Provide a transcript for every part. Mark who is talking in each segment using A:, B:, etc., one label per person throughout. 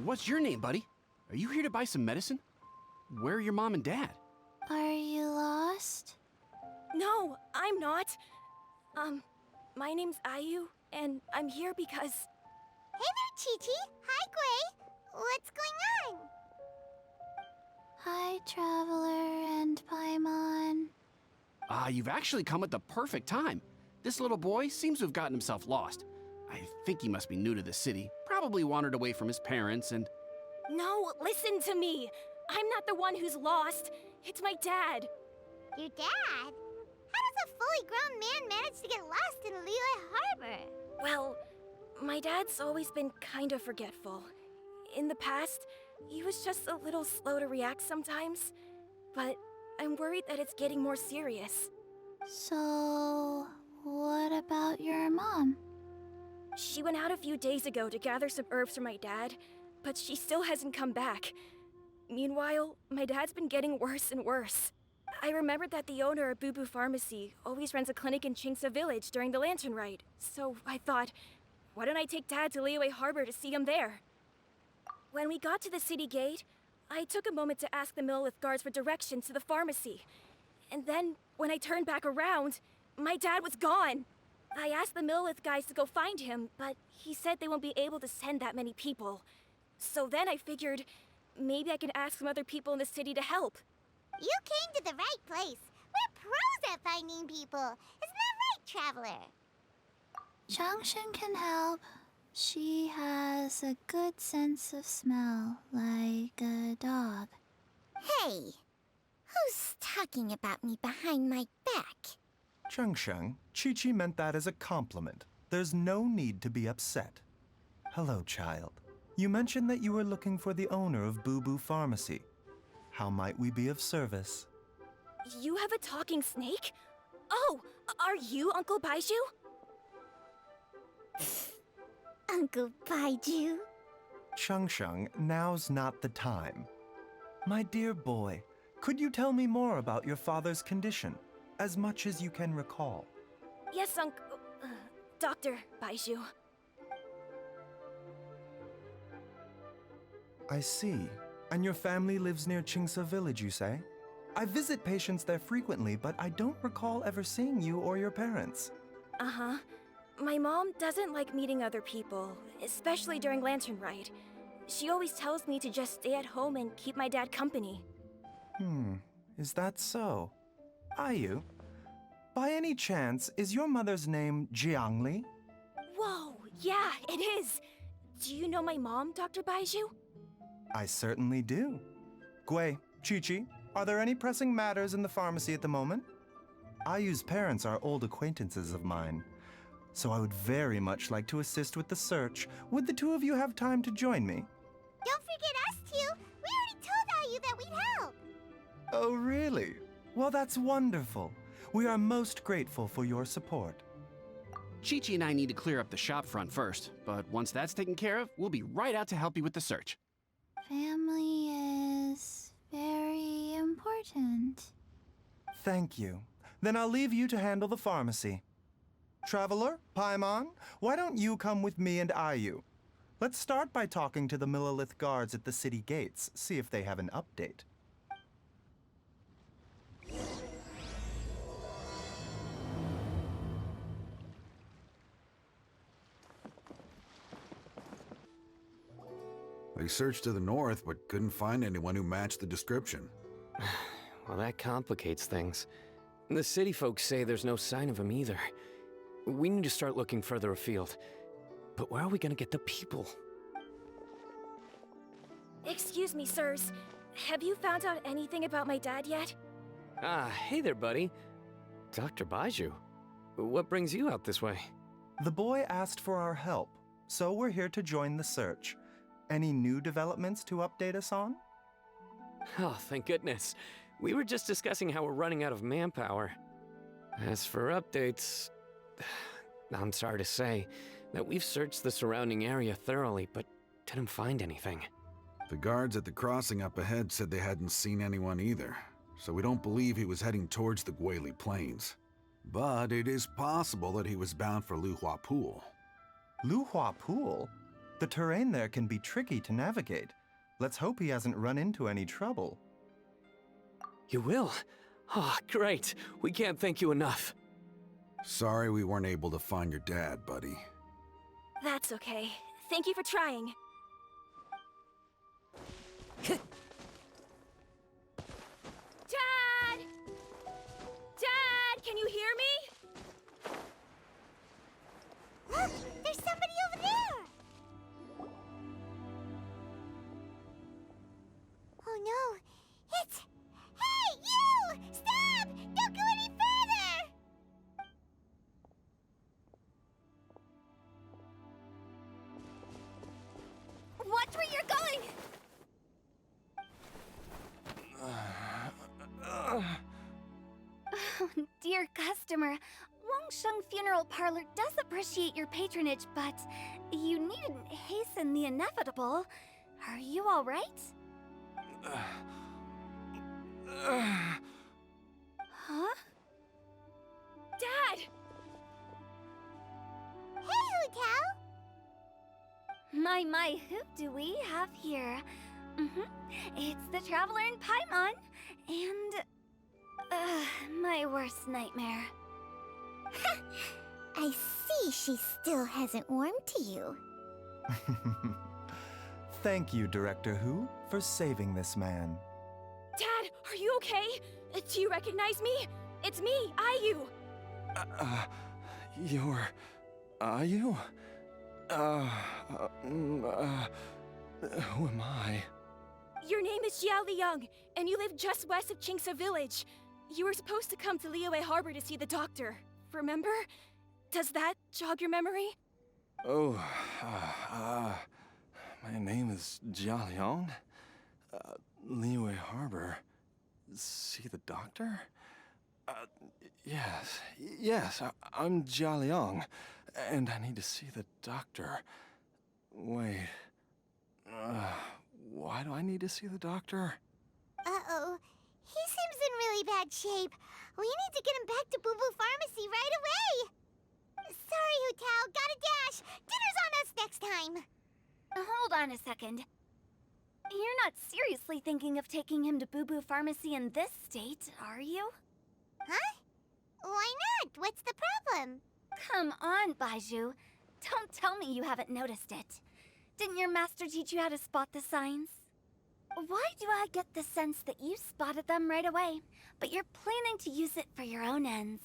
A: What's your name, buddy? Are you here to buy some medicine? Where are your mom and dad?
B: Are you lost?
C: No, I'm not. My name's Ayu, and I'm here because...
D: Hey there, Chi-Chi. Hi, Gui. What's going on?
B: Hi, Traveler and Paimon.
A: You've actually come at the perfect time. This little boy seems to have gotten himself lost. I think he must be new to the city, probably wandered away from his parents and...
C: No, listen to me. I'm not the one who's lost. It's my dad.
D: Your dad? How does a fully grown man manage to get lost in Liyue Harbor?
C: Well, my dad's always been kind of forgetful. In the past, he was just a little slow to react sometimes. But I'm worried that it's getting more serious.
B: So, what about your mom?
C: She went out a few days ago to gather some herbs for my dad, but she still hasn't come back. Meanwhile, my dad's been getting worse and worse. I remembered that the owner of Boo Boo Pharmacy always runs a clinic in Chengyu Village during the Lantern Rite, so I thought, why don't I take Dad to Liyue Harbor to see him there? When we got to the city gate, I took a moment to ask the Millith guards for directions to the pharmacy. And then, when I turned back around, my dad was gone. I asked the Millith guys to go find him, but he said they won't be able to send that many people. So then I figured, maybe I can ask some other people in the city to help.
D: You came to the right place. We're pros at finding people. Isn't that right, Traveler?
B: Changshan can help. She has a good sense of smell, like a dog.
D: Hey, who's talking about me behind my back?
E: Chengsheng, Chi-Chi meant that as a compliment. There's no need to be upset. Hello, child. You mentioned that you were looking for the owner of Boo Boo Pharmacy. How might we be of service?
C: You have a talking snake? Oh, are you Uncle Baizhu?
D: Uncle Baizhu?
E: Chengsheng, now's not the time. My dear boy, could you tell me more about your father's condition, as much as you can recall?
C: Yes, Dr. Baizhu.
E: I see. And your family lives near Chengyu Village, you say? I visit patients there frequently, but I don't recall ever seeing you or your parents.
C: Uh-huh. My mom doesn't like meeting other people, especially during Lantern Rite. She always tells me to just stay at home and keep my dad company.
E: Is that so? Ayu, by any chance, is your mother's name Jiangli?
C: Whoa, yeah, it is! Do you know my mom, Dr. Baizhu?
E: I certainly do. Gui, Chi-Chi, are there any pressing matters in the pharmacy at the moment? Ayu's parents are old acquaintances of mine, so I would very much like to assist with the search. Would the two of you have time to join me?
D: Don't forget us two. We already told Ayu that we'd help.
E: Oh, really? Well, that's wonderful. We are most grateful for your support.
A: Chi-Chi and I need to clear up the shop front first, but once that's taken care of, we'll be right out to help you with the search.
B: Family is very important.
E: Thank you. Then I'll leave you to handle the pharmacy. Traveler, Paimon, why don't you come with me and Ayu? Let's start by talking to the Millith guards at the city gates, see if they have an update.
F: They searched to the north, but couldn't find anyone who matched the description.
G: Well, that complicates things. The city folks say there's no sign of him either. We need to start looking further afield. But where are we gonna get the people?
C: Excuse me, sirs. Have you found out anything about my dad yet?
G: Hey there, buddy. Dr. Baizhu. What brings you out this way?
E: The boy asked for our help, so we're here to join the search. Any new developments to update us on?
G: Oh, thank goodness. We were just discussing how we're running out of manpower. As for updates, I'm sorry to say that we've searched the surrounding area thoroughly, but didn't find anything.
F: The guards at the crossing up ahead said they hadn't seen anyone either, so we don't believe he was heading towards the Guili Plains. But it is possible that he was bound for Luhua Pool.
E: Luhua Pool? The terrain there can be tricky to navigate. Let's hope he hasn't run into any trouble.
G: You will? Ah, great. We can't thank you enough.
F: Sorry we weren't able to find your dad, buddy.
C: That's okay. Thank you for trying. Dad! Dad, can you hear me?
D: Look, there's somebody over there! Oh no, it's... Hey, you! Stop! Don't go any further!
C: Watch where you're going!
H: Oh, dear customer, Wangsheng Funeral Parlor does appreciate your patronage, but you needn't hasten the inevitable. Are you all right? Huh?
C: Dad!
D: Hey, Hu-Tao!
H: My, who do we have here? It's the Traveler in Paimon, and... my worst nightmare.
D: I see she still hasn't warmed to you.
E: Thank you, Director Hu, for saving this man.
C: Dad, are you okay? Do you recognize me? It's me, Ayu.
I: You're... Ayu? Who am I?
C: Your name is Xiao Liang, and you live just west of Qingse Village. You were supposed to come to Liyue Harbor to see the doctor. Remember? Does that jog your memory?
I: Oh, my name is Jia Liang. Liyue Harbor. See the doctor? Yes, I'm Jia Liang, and I need to see the doctor. Wait, why do I need to see the doctor?
D: Uh-oh. He seems in really bad shape. We need to get him back to Boo Boo Pharmacy right away. Sorry, Hu-Tao. Gotta dash. Dinner's on us next time.
H: Hold on a second. You're not seriously thinking of taking him to Boo Boo Pharmacy in this state, are you?
D: Huh? Why not? What's the problem?
H: Come on, Baizhu. Don't tell me you haven't noticed it. Didn't your master teach you how to spot the signs? Why do I get the sense that you spotted them right away, but you're planning to use it for your own ends?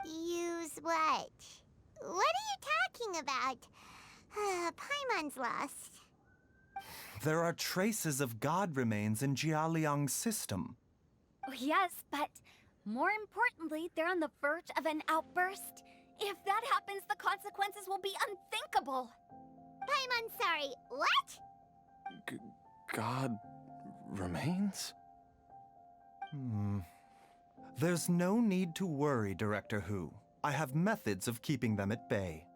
D: Use what? What are you talking about? Paimon's lost.
E: There are traces of god remains in Jia Liang's system.
H: Yes, but more importantly, they're on the verge of an outburst. If that happens, the consequences will be unthinkable.
D: Paimon's sorry. What?
I: God remains?
E: There's no need to worry, Director Hu. I have methods of keeping them at bay.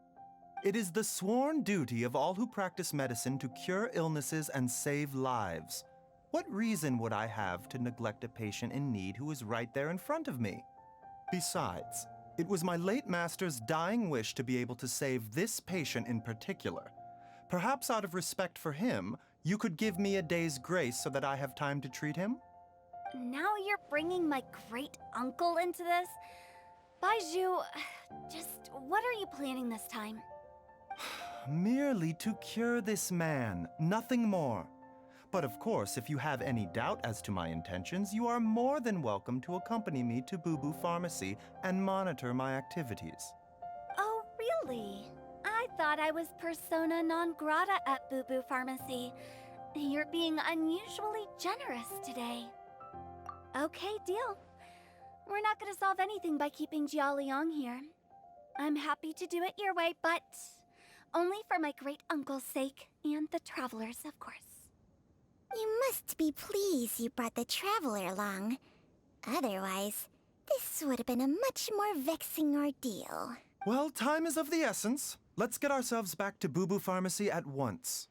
E: It is the sworn duty of all who practice medicine to cure illnesses and save lives. What reason would I have to neglect a patient in need who is right there in front of me? Besides, it was my late master's dying wish to be able to save this patient in particular. Perhaps out of respect for him, you could give me a day's grace so that I have time to treat him?
H: Now you're bringing my great-uncle into this? Baizhu, just what are you planning this time?
E: Merely to cure this man, nothing more. But of course, if you have any doubt as to my intentions, you are more than welcome to accompany me to Boo Boo Pharmacy and monitor my activities.
H: Oh, really? I thought I was persona non grata at Boo Boo Pharmacy. You're being unusually generous today. Okay, deal. We're not gonna solve anything by keeping Jia Liang here. I'm happy to do it your way, but only for my great-uncle's sake and the travelers, of course.
D: You must be pleased you brought the traveler along. Otherwise, this would have been a much more vexing ordeal.
E: Well, time is of the essence. Let's get ourselves back to Boo Boo Pharmacy at once.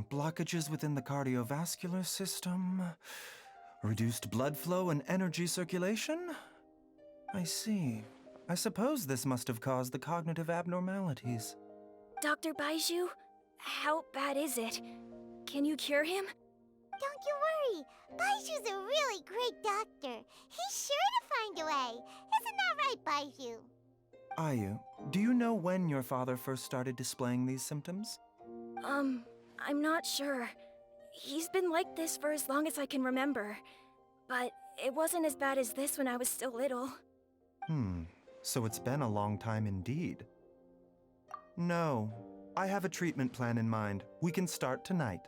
E: Blockages within the cardiovascular system, reduced blood flow and energy circulation? I see. I suppose this must have caused the cognitive abnormalities.
C: Dr. Baizhu, how bad is it? Can you cure him?
D: Don't you worry. Baiju's a really great doctor. He's sure to find a way. Isn't that right, Baizhu?
E: Ayu, do you know when your father first started displaying these symptoms?
C: I'm not sure. He's been like this for as long as I can remember. But it wasn't as bad as this when I was still little.
E: So it's been a long time indeed. No, I have a treatment plan in mind. We can start tonight.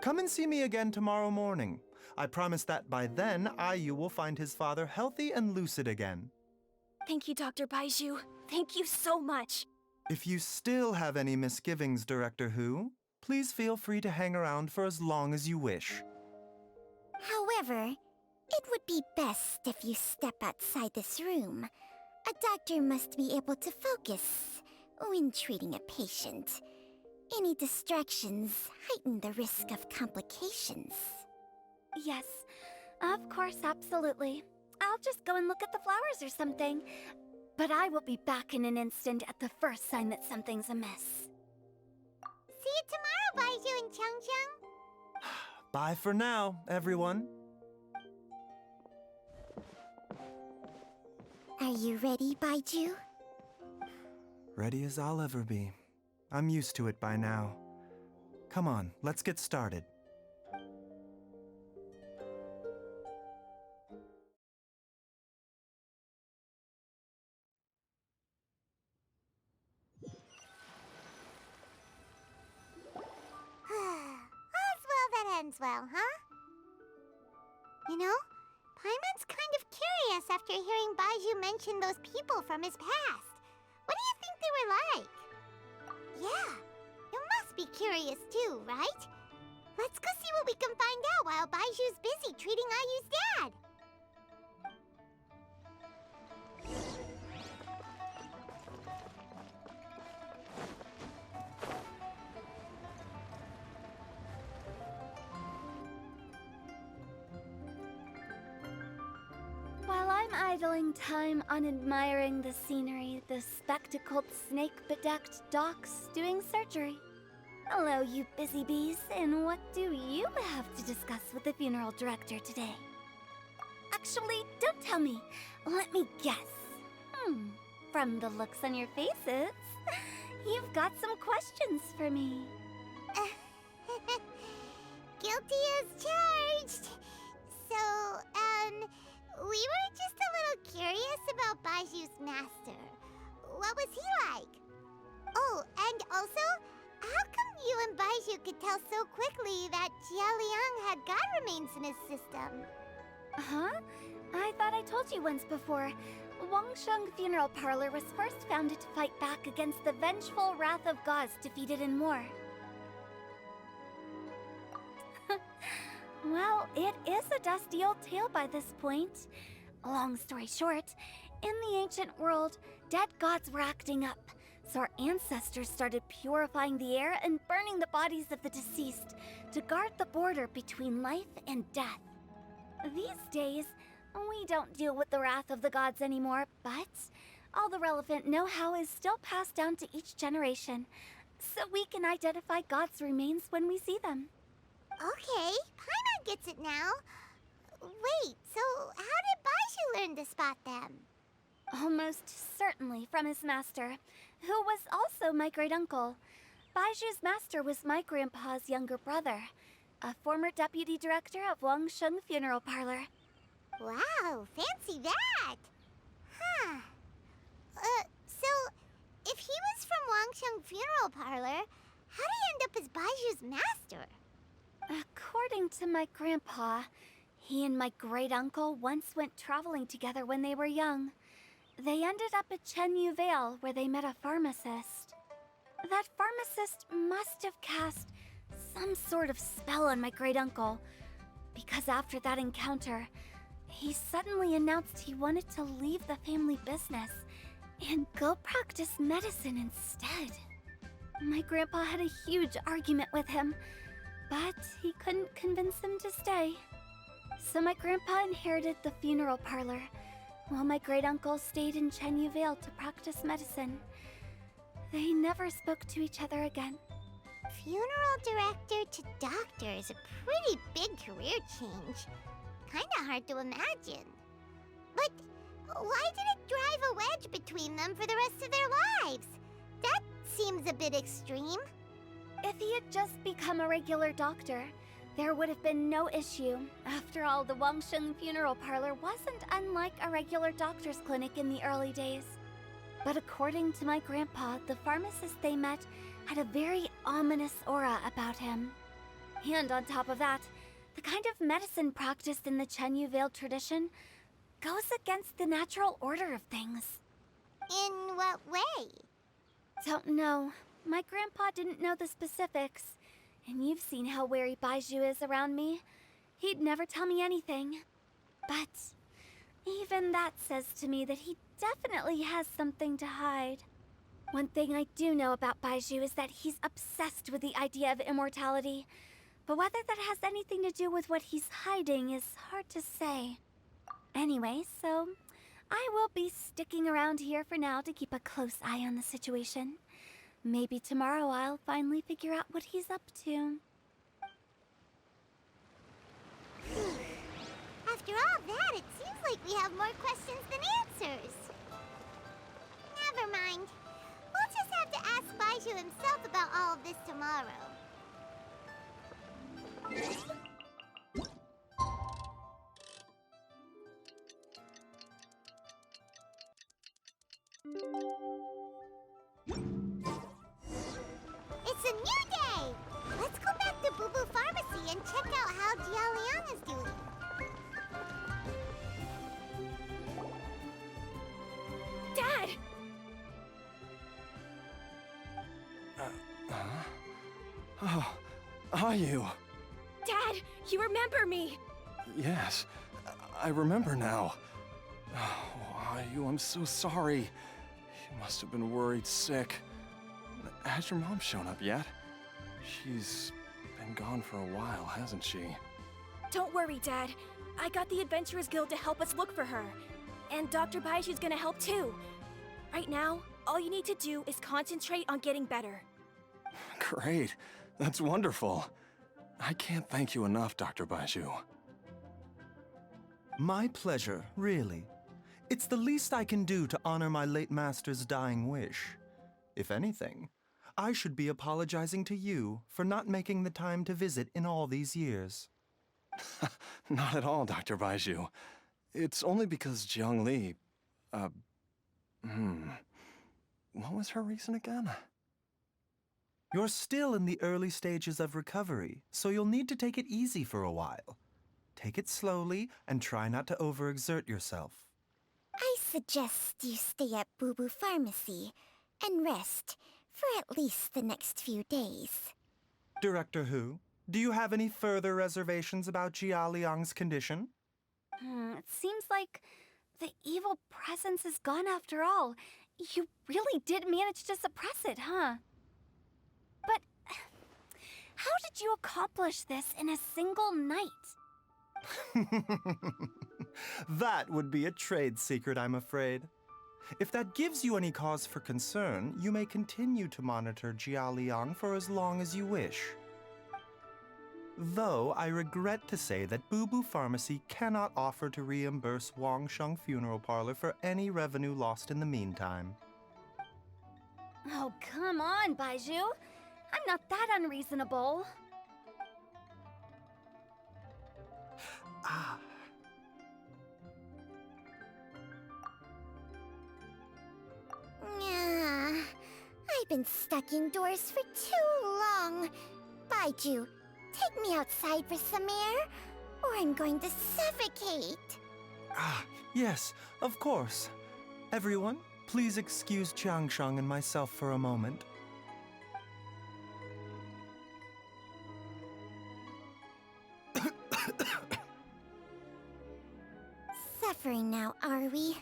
E: Come and see me again tomorrow morning. I promise that by then, Ayu will find his father healthy and lucid again.
C: Thank you, Dr. Baizhu. Thank you so much.
E: If you still have any misgivings, Director Hu, please feel free to hang around for as long as you wish.
D: However, it would be best if you step outside this room. A doctor must be able to focus when treating a patient. Any distractions heighten the risk of complications.
H: Yes, of course, absolutely. I'll just go and look at the flowers or something. But I will be back in an instant at the first sign that something's amiss.
D: See you tomorrow, Baizhu and Changcheng.
E: Bye for now, everyone.
D: Are you ready, Baizhu?
E: Ready as I'll ever be. I'm used to it by now. Come on, let's get started.
D: All's well that ends well, huh? You know, Paimon's kind of curious after hearing Baizhu mention those people from his past. What do you think they were like? Yeah, you must be curious too, right? Let's go see what we can find out while Baiju's busy treating Ayu's dad.
H: While I'm idling time on admiring the scenery, the spectacled snake-bedecked docs doing surgery. Hello, you busy bees, and what do you have to discuss with the funeral director today? Actually, don't tell me. Let me guess. From the looks on your faces, you've got some questions for me.
D: Guilty as charged. So, we were just a little curious about Baiju's master. What was he like? Oh, and also, how come you and Baizhu could tell so quickly that Jia Liang had god remains in his system?
H: Huh? I thought I told you once before. Wangsheng Funeral Parlor was first founded to fight back against the vengeful wrath of gods defeated in war. Well, it is a dusty old tale by this point. Long story short, in the ancient world, dead gods were acting up, so our ancestors started purifying the air and burning the bodies of the deceased to guard the border between life and death. These days, we don't deal with the wrath of the gods anymore, but all the relevant know-how is still passed down to each generation, so we can identify gods' remains when we see them.
D: Okay, Paimon gets it now. Wait, so how did Baizhu learn to spot them?
H: Almost certainly from his master, who was also my great-uncle. Baiju's master was my grandpa's younger brother, a former deputy director of Wangsheng Funeral Parlor.
D: Wow, fancy that! Huh. So, if he was from Wangsheng Funeral Parlor, how did he end up as Baiju's master?
H: According to my grandpa, he and my great-uncle once went traveling together when they were young. They ended up at Chengyu Vale, where they met a pharmacist. That pharmacist must have cast some sort of spell on my great-uncle, because after that encounter, he suddenly announced he wanted to leave the family business and go practice medicine instead. My grandpa had a huge argument with him, But he couldn't convince them to stay. So my grandpa inherited the funeral parlor, while my great-uncle stayed in Chengyu Vale to practice medicine. They never spoke to each other again.
D: Funeral director to doctor is a pretty big career change. Kinda hard to imagine. But why did it drive a wedge between them for the rest of their lives? That seems a bit extreme.
H: If he had just become a regular doctor, there would have been no issue. After all, the Wangsheng funeral parlor wasn't unlike a regular doctor's clinic in the early days. But according to my grandpa, the pharmacist they met had a very ominous aura about him. And on top of that, the kind of medicine practiced in the Chengyu Vale tradition goes against the natural order of things.
D: In what way?
H: Don't know. My grandpa didn't know the specifics. And you've seen how wary Baizhu is around me. He'd never tell me anything. But even that says to me that he definitely has something to hide. One thing I do know about Baizhu is that he's obsessed with the idea of immortality. But whether that has anything to do with what he's hiding is hard to say. Anyway, so I will be sticking around here for now to keep a close eye on the situation. Maybe tomorrow I'll finally figure out what he's up to.
D: After all that, it seems like we have more questions than answers. Never mind. We'll just have to ask Baizhu himself about all of this tomorrow. It's a new day! Let's go back to Boo Boo Pharmacy and check out how Jia Liang is doing.
C: Dad!
I: Oh, are you?
C: Dad, you remember me!
I: Yes, I remember now. Oh, are you? I'm so sorry. You must have been worried sick. Has your mom shown up yet? She's been gone for a while, hasn't she?
C: Don't worry, Dad. I got the Adventurers Guild to help us look for her. And Dr. Baizhu's gonna help too. Right now, all you need to do is concentrate on getting better.
I: Great. That's wonderful. I can't thank you enough, Dr. Baizhu.
E: My pleasure, really. It's the least I can do to honor my late master's dying wish. If anything, I should be apologizing to you for not making the time to visit in all these years.
I: Not at all, Dr. Baizhu. It's only because Jiang Li... What was her reason again?
E: You're still in the early stages of recovery, so you'll need to take it easy for a while. Take it slowly and try not to overexert yourself.
D: I suggest you stay at Boo Boo Pharmacy and rest for at least the next few days.
E: Director Hu, do you have any further reservations about Jia Liang's condition?
H: It seems like the evil presence is gone after all. You really did manage to suppress it, huh? But how did you accomplish this in a single night?
E: That would be a trade secret, I'm afraid. If that gives you any cause for concern, you may continue to monitor Jia Liang for as long as you wish. Though I regret to say that Boo Boo Pharmacy cannot offer to reimburse Wangsheng Funeral Parlor for any revenue lost in the meantime.
H: Oh, come on, Baizhu. I'm not that unreasonable.
E: Ah.
D: I've been stuck indoors for too long. Baizhu, take me outside for some air, or I'm going to suffocate.
E: Ah, yes, of course. Everyone, please excuse Changsheng and myself for a moment.
D: Suffering now, are we?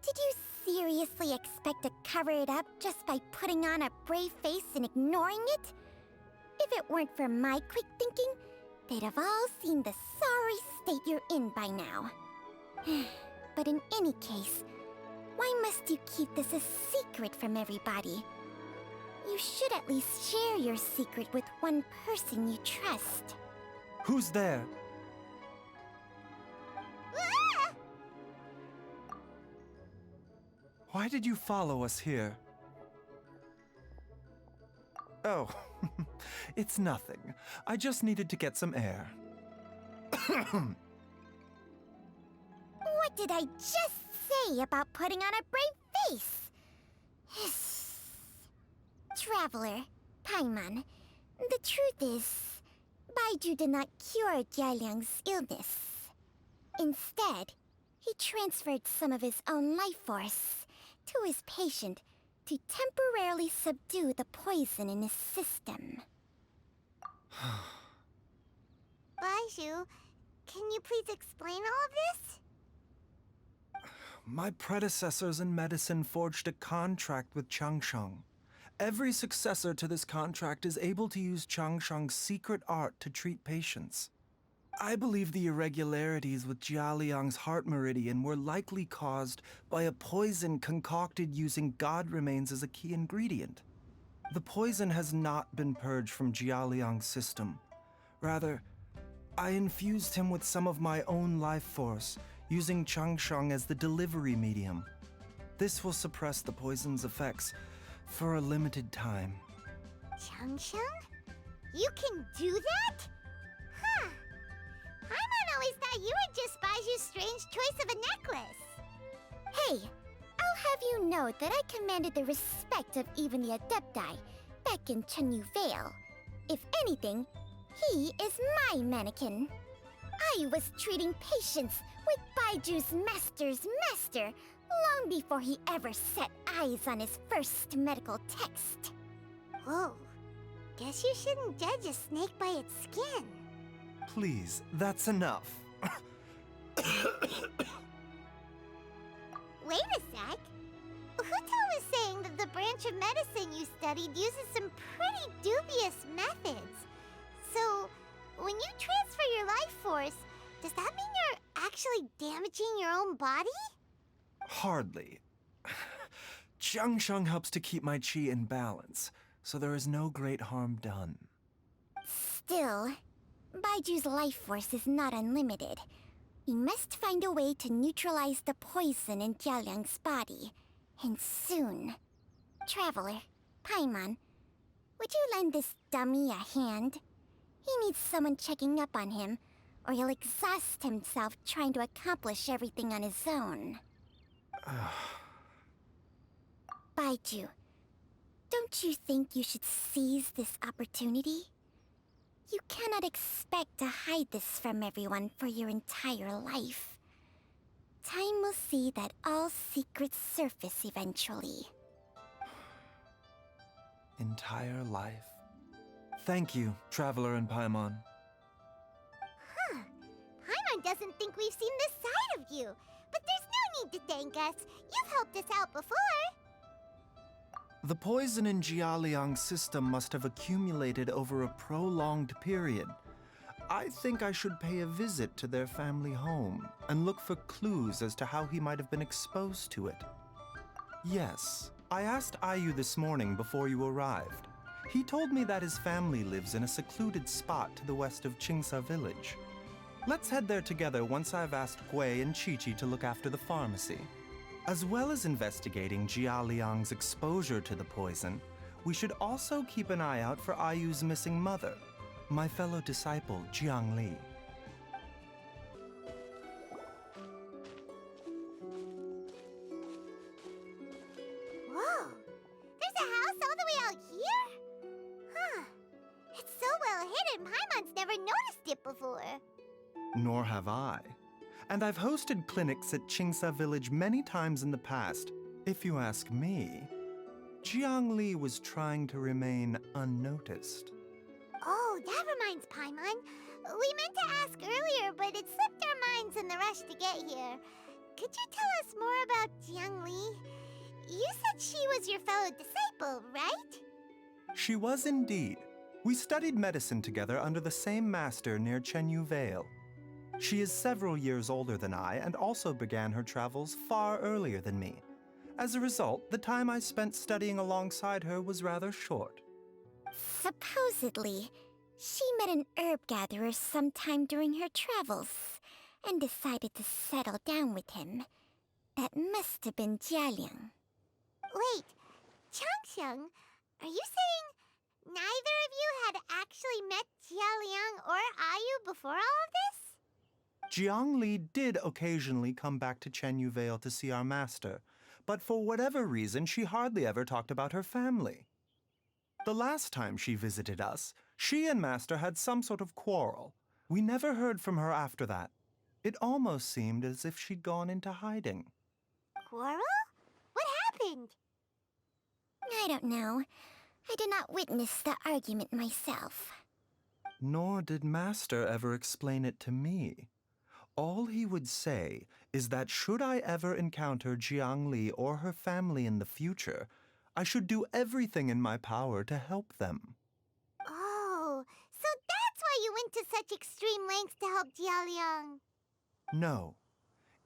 D: Did you seriously expect to cover it up just by putting on a brave face and ignoring it? If it weren't for my quick thinking, they'd have all seen the sorry state you're in by now. But in any case, why must you keep this a secret from everybody? You should at least share your secret with one person you trust.
E: Who's there?
D: Ah!
E: Why did you follow us here? Oh, it's nothing. I just needed to get some air.
D: What did I just say about putting on a brave face? Traveler, Paimon, the truth is, Baizhu did not cure Jialiang's illness. Instead, he transferred some of his own life force to his patient to temporarily subdue the poison in his system. Baizhu, can you please explain all of this?
E: My predecessors in medicine forged a contract with Changsheng. Every successor to this contract is able to use Changsheng's secret art to treat patients. I believe the irregularities with Jialiang's heart meridian were likely caused by a poison concocted using god remains as a key ingredient. The poison has not been purged from Jialiang's system. Rather, I infused him with some of my own life force, using Changsheng as the delivery medium. This will suppress the poison's effects for a limited time.
D: Changsheng? You can do that? Huh. Paimon always thought you were just Baizhu's strange choice of a necklace. Hey, I'll have you know that I commanded the respect of even the Adepti back in Chengyu Vale. If anything, he is my mannequin. I was treating patients with Baiju's master's master long before he ever set eyes on his first medical text. Whoa. Guess you shouldn't judge a snake by its skin.
E: Please, that's enough.
D: Wait a sec. Huto was saying that the branch of medicine you studied uses some pretty dubious methods. So, when you transfer your life force, does that mean you're actually damaging your own body?
E: Hardly. Changsheng helps to keep my chi in balance, so there is no great harm done.
D: Still, Baiju's life force is not unlimited. We must find a way to neutralize the poison in Jialiang's body. And soon. Traveler, Paimon, would you lend this dummy a hand? He needs someone checking up on him, or he'll exhaust himself trying to accomplish everything on his own. Baizhu, don't you think you should seize this opportunity? You cannot expect to hide this from everyone for your entire life. Time will see that all secrets surface eventually.
E: Entire life. Thank you, Traveler and Paimon.
D: Huh. Paimon doesn't think we've seen this side of you. But there's no need to thank us. You've helped us out before.
E: The poison in Jialiang's system must have accumulated over a prolonged period. I think I should pay a visit to their family home and look for clues as to how he might have been exposed to it. Yes, I asked Ayu this morning before you arrived. He told me that his family lives in a secluded spot to the west of Chengyu Village. Let's head there together once I've asked Gui and Qiqi to look after the pharmacy. As well as investigating Jialiang's exposure to the poison, we should also keep an eye out for Ayu's missing mother, my fellow disciple, Jiangli.
D: Whoa! There's a house all the way out here? Huh. It's so well hidden, Paimon's never noticed it before.
E: Nor have I. And I've hosted clinics at Chengyu Village many times in the past. If you ask me, Jiangli was trying to remain unnoticed.
D: Oh, that reminds Paimon. We meant to ask earlier, but it slipped our minds in the rush to get here. Could you tell us more about Jiangli? You said she was your fellow disciple, right?
E: She was indeed. We studied medicine together under the same master near Chengyu Vale. She is several years older than I and also began her travels far earlier than me. As a result, the time I spent studying alongside her was rather short.
D: Supposedly, she met an herb gatherer sometime during her travels and decided to settle down with him. That must have been Jialiang. Wait, Changsheng, are you saying neither of you had actually met Jialiang or Ayu before all of this?
E: Jiang Li did occasionally come back to Chengyu Vale to see our master, but for whatever reason, she hardly ever talked about her family. The last time she visited us, she and Master had some sort of quarrel. We never heard from her after that. It almost seemed as if she'd gone into hiding.
D: Quarrel? What happened? I don't know. I did not witness the argument myself.
E: Nor did Master ever explain it to me. All he would say is that should I ever encounter Jiang Li or her family in the future, I should do everything in my power to help them.
D: Oh, so that's why you went to such extreme lengths to help Jialiang.
E: No.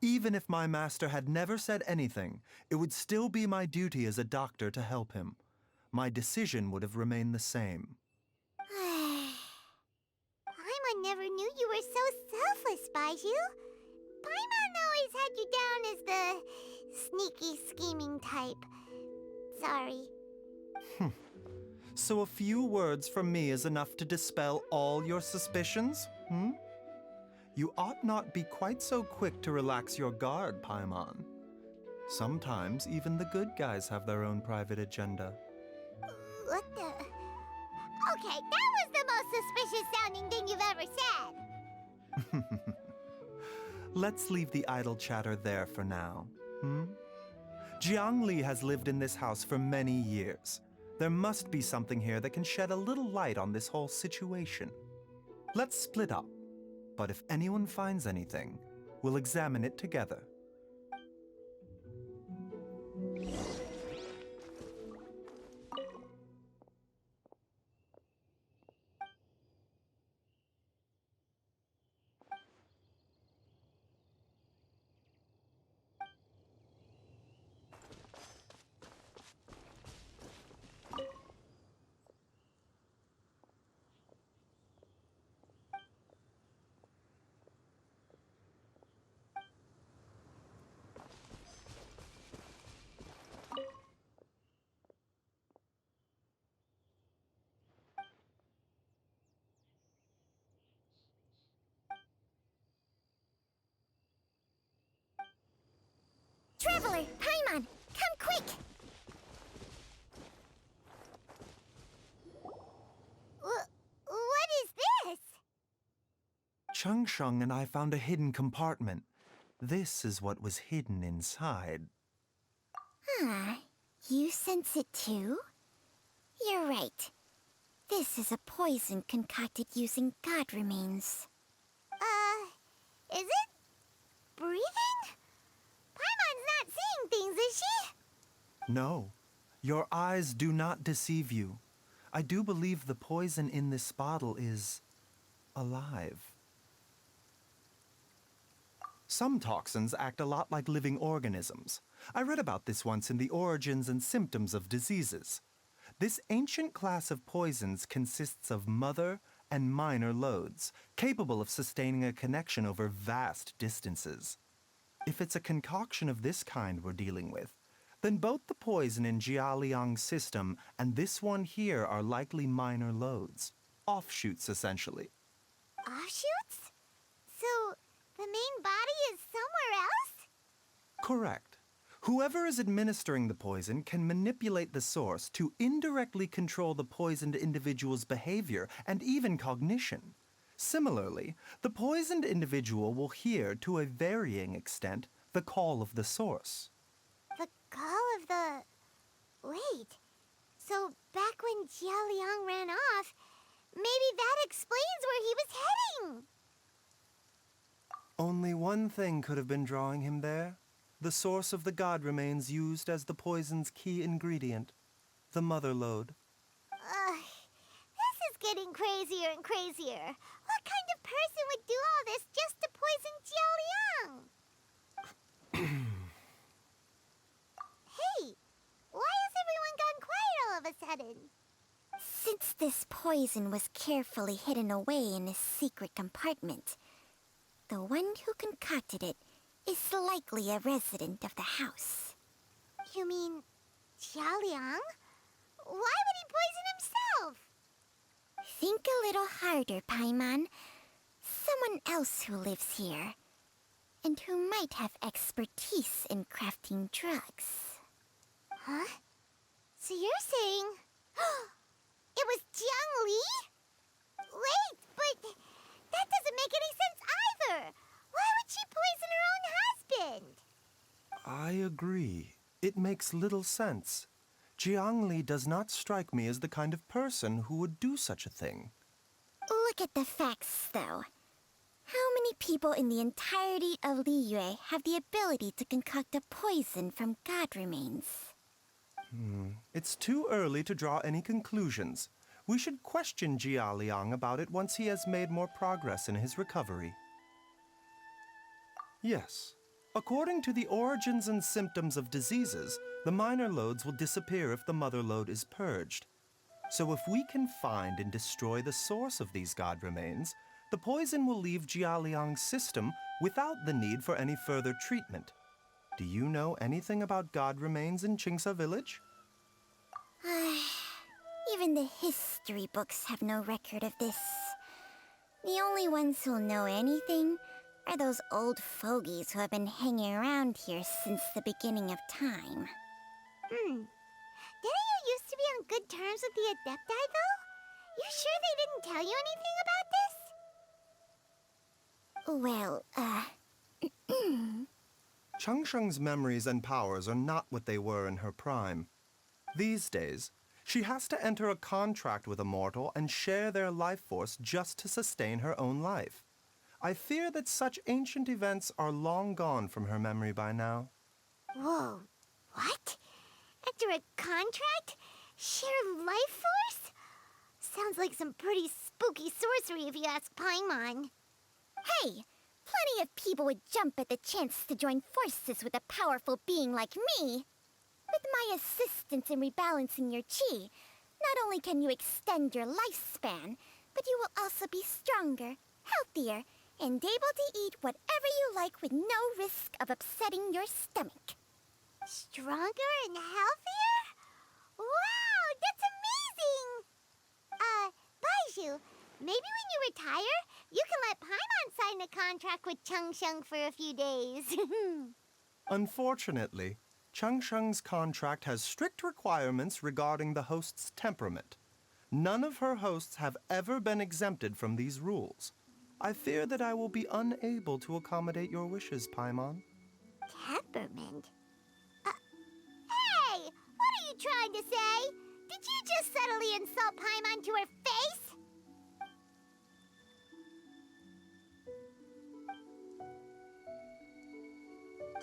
E: Even if my master had never said anything, it would still be my duty as a doctor to help him. My decision would have remained the same.
D: Paimon never knew you were so selfless, Baizhu. Paimon always had you down as the sneaky, scheming type. Sorry.
E: So a few words from me is enough to dispel all your suspicions, hmm? You ought not be quite so quick to relax your guard, Paimon. Sometimes even the good guys have their own private agenda.
D: What the... Okay, that was the most suspicious-sounding thing you've ever said.
E: Let's leave the idle chatter there for now, hmm? Jiang Li has lived in this house for many years. There must be something here that can shed a little light on this whole situation. Let's split up, but if anyone finds anything, we'll examine it together.
D: Traveler, Paimon, come quick! What is this?
E: Changsheng and I found a hidden compartment. This is what was hidden inside.
D: You sense it too? You're right. This is a poison concocted using god remains. Is it? Breathing? Paimon's not seeing things, is she?
E: No, your eyes do not deceive you. I do believe the poison in this bottle is alive. Some toxins act a lot like living organisms. I read about this once in the Origins and Symptoms of Diseases. This ancient class of poisons consists of mother and minor loads, capable of sustaining a connection over vast distances. If it's a concoction of this kind we're dealing with, then both the poison in Jialiang's system and this one here are likely minor loads. Offshoots, essentially.
D: Offshoots? So, the main body is somewhere else?
E: Correct. Whoever is administering the poison can manipulate the source to indirectly control the poisoned individual's behavior and even cognition. Similarly, the poisoned individual will hear, to a varying extent, the call of the source.
D: The call of the... Wait. So, back when Jialiang ran off, maybe that explains where he was heading!
E: Only one thing could have been drawing him there. The source of the god remains used as the poison's key ingredient, the mother lode.
D: This is getting crazier and crazier. What kind of person would do all this just to poison Jiao Liang? Hey, why has everyone gone quiet all of a sudden?
J: Since this poison was carefully hidden away in a secret compartment, the one who concocted it is likely a resident of the house.
D: You mean Jiao Liang? Why would he poison himself?
J: Think a little harder, Paimon. Someone else who lives here, and who might have expertise in crafting drugs.
D: Huh? So you're saying... it was Jiang Li? Wait, but that doesn't make any sense either. Why would she poison her own husband?
E: I agree. It makes little sense. Jiang Li does not strike me as the kind of person who would do such a thing.
J: Look at the facts, though. How many people in the entirety of Liyue have the ability to concoct a poison from god remains?
E: It's too early to draw any conclusions. We should question Jia Liang about it once he has made more progress in his recovery. Yes. According to the origins and symptoms of diseases, the minor loads will disappear if the mother load is purged. So if we can find and destroy the source of these god remains, the poison will leave Jia Liang's system without the need for any further treatment. Do you know anything about god remains in Qingsa village?
J: Even the history books have no record of this. The only ones who'll know anything are those old fogies who have been hanging around here since the beginning of time.
D: Didn't you used to be on good terms with the Adepti, though? You sure they didn't tell you anything about this?
J: Well,
E: Changsheng's memories and powers are not what they were in her prime. These days, she has to enter a contract with a mortal and share their life force just to sustain her own life. I fear that such ancient events are long gone from her memory by now.
D: Whoa, what? Enter a contract? Share life force? Sounds like some pretty spooky sorcery if you ask Paimon.
J: hey, plenty of people would jump at the chance to join forces with a powerful being like me. With my assistance in rebalancing your chi, not only can you extend your lifespan, but you will also be stronger, healthier, and able to eat whatever you like with no risk of upsetting your stomach.
D: Stronger and healthier? Wow, that's amazing! Baizhu, maybe when you retire, you can let Paimon sign a contract with Changsheng for a few days.
E: Unfortunately, Changsheng's contract has strict requirements regarding the host's temperament. None of her hosts have ever been exempted from these rules. I fear that I will be unable to accommodate your wishes, Paimon.
D: Temperament? Hey! What are you trying to say? Did you just subtly insult Paimon to her face?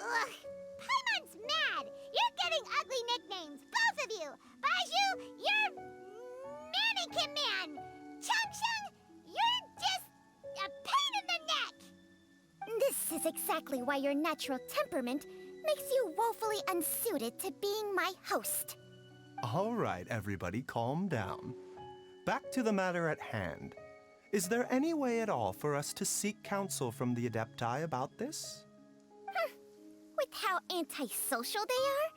D: Ugh! Paimon's mad! You're getting ugly nicknames, both of you! Baizhu, you're Mannequin Man! Changsheng, you're just a pain in the neck!
J: This is exactly why your natural temperament makes you woefully unsuited to being my host.
E: All right, everybody, calm down. Back to the matter at hand. Is there any way at all for us to seek counsel from the Adepti about this?
J: With how antisocial they are,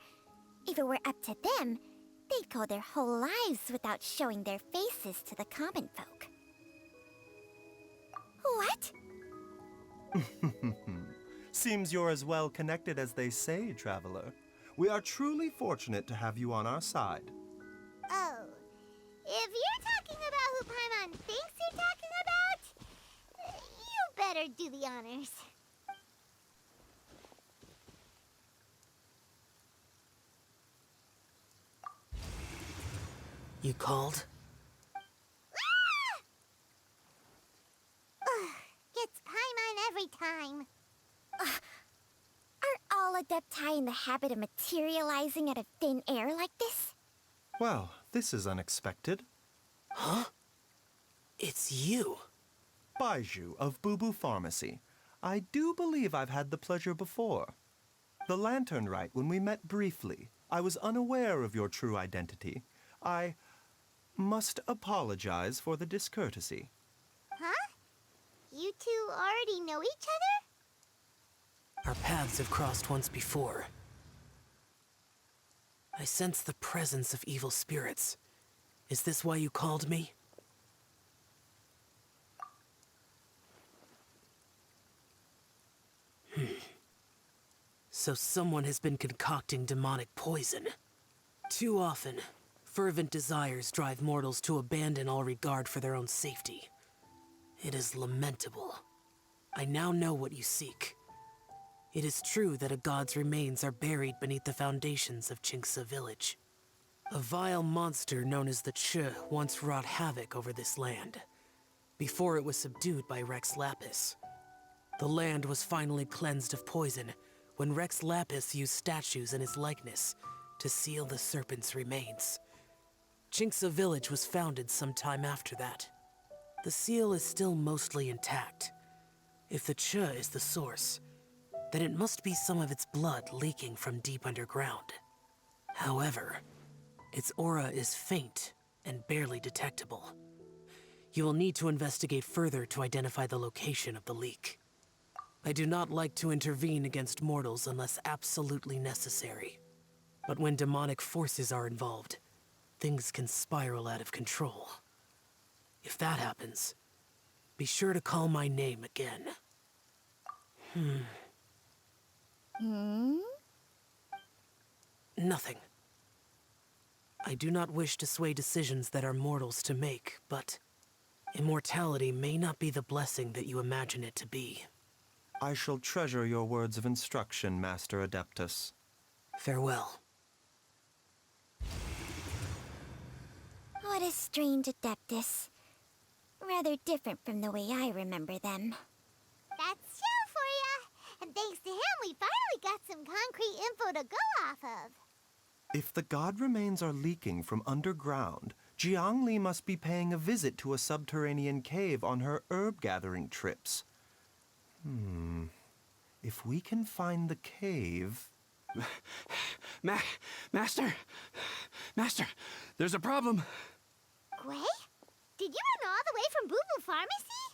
J: if it were up to them, they'd go their whole lives without showing their faces to the common folk. What?
E: Seems you're as well connected as they say, Traveler. We are truly fortunate to have you on our side.
D: Oh, if you're talking about who Paimon thinks you're talking about, you better do the honors.
K: You called?
D: Ugh, gets Paimon every time.
J: Aren't all Adepti in the habit of materializing out of thin air like this?
E: Well, this is unexpected.
K: Huh? It's you.
E: Baizhu of Bubu Pharmacy. I do believe I've had the pleasure before. The Lantern Rite, when we met briefly, I was unaware of your true identity. I must apologize for the discourtesy.
D: Huh? You two already know each other?
K: Our paths have crossed once before. I sense the presence of evil spirits. Is this why you called me? So someone has been concocting demonic poison. Too often, fervent desires drive mortals to abandon all regard for their own safety. It is lamentable. I now know what you seek. It is true that a god's remains are buried beneath the foundations of Chengyu Village. A vile monster known as the Che once wrought havoc over this land, before it was subdued by Rex Lapis. The land was finally cleansed of poison when Rex Lapis used statues in his likeness to seal the serpent's remains. Chengyu Village was founded some time after that. The seal is still mostly intact. If the Che is the source, then it must be some of its blood leaking from deep underground. However, its aura is faint and barely detectable. You will need to investigate further to identify the location of the leak. I do not like to intervene against mortals unless absolutely necessary. But when demonic forces are involved, things can spiral out of control. If that happens, be sure to call my name again. Nothing. I do not wish to sway decisions that are mortals to make, but immortality may not be the blessing that you imagine it to be.
E: I shall treasure your words of instruction, Master Adeptus.
K: Farewell.
J: What a strange Adeptus. Rather different from the way I remember them.
D: That's Xiao for ya! And thanks to him, we finally got some concrete info to go off of.
E: If the god remains are leaking from underground, Jiangli must be paying a visit to a subterranean cave on her herb-gathering trips. If we can find the cave...
A: Master, there's a problem.
D: Gui? Did you run all the way from Bubu Pharmacy?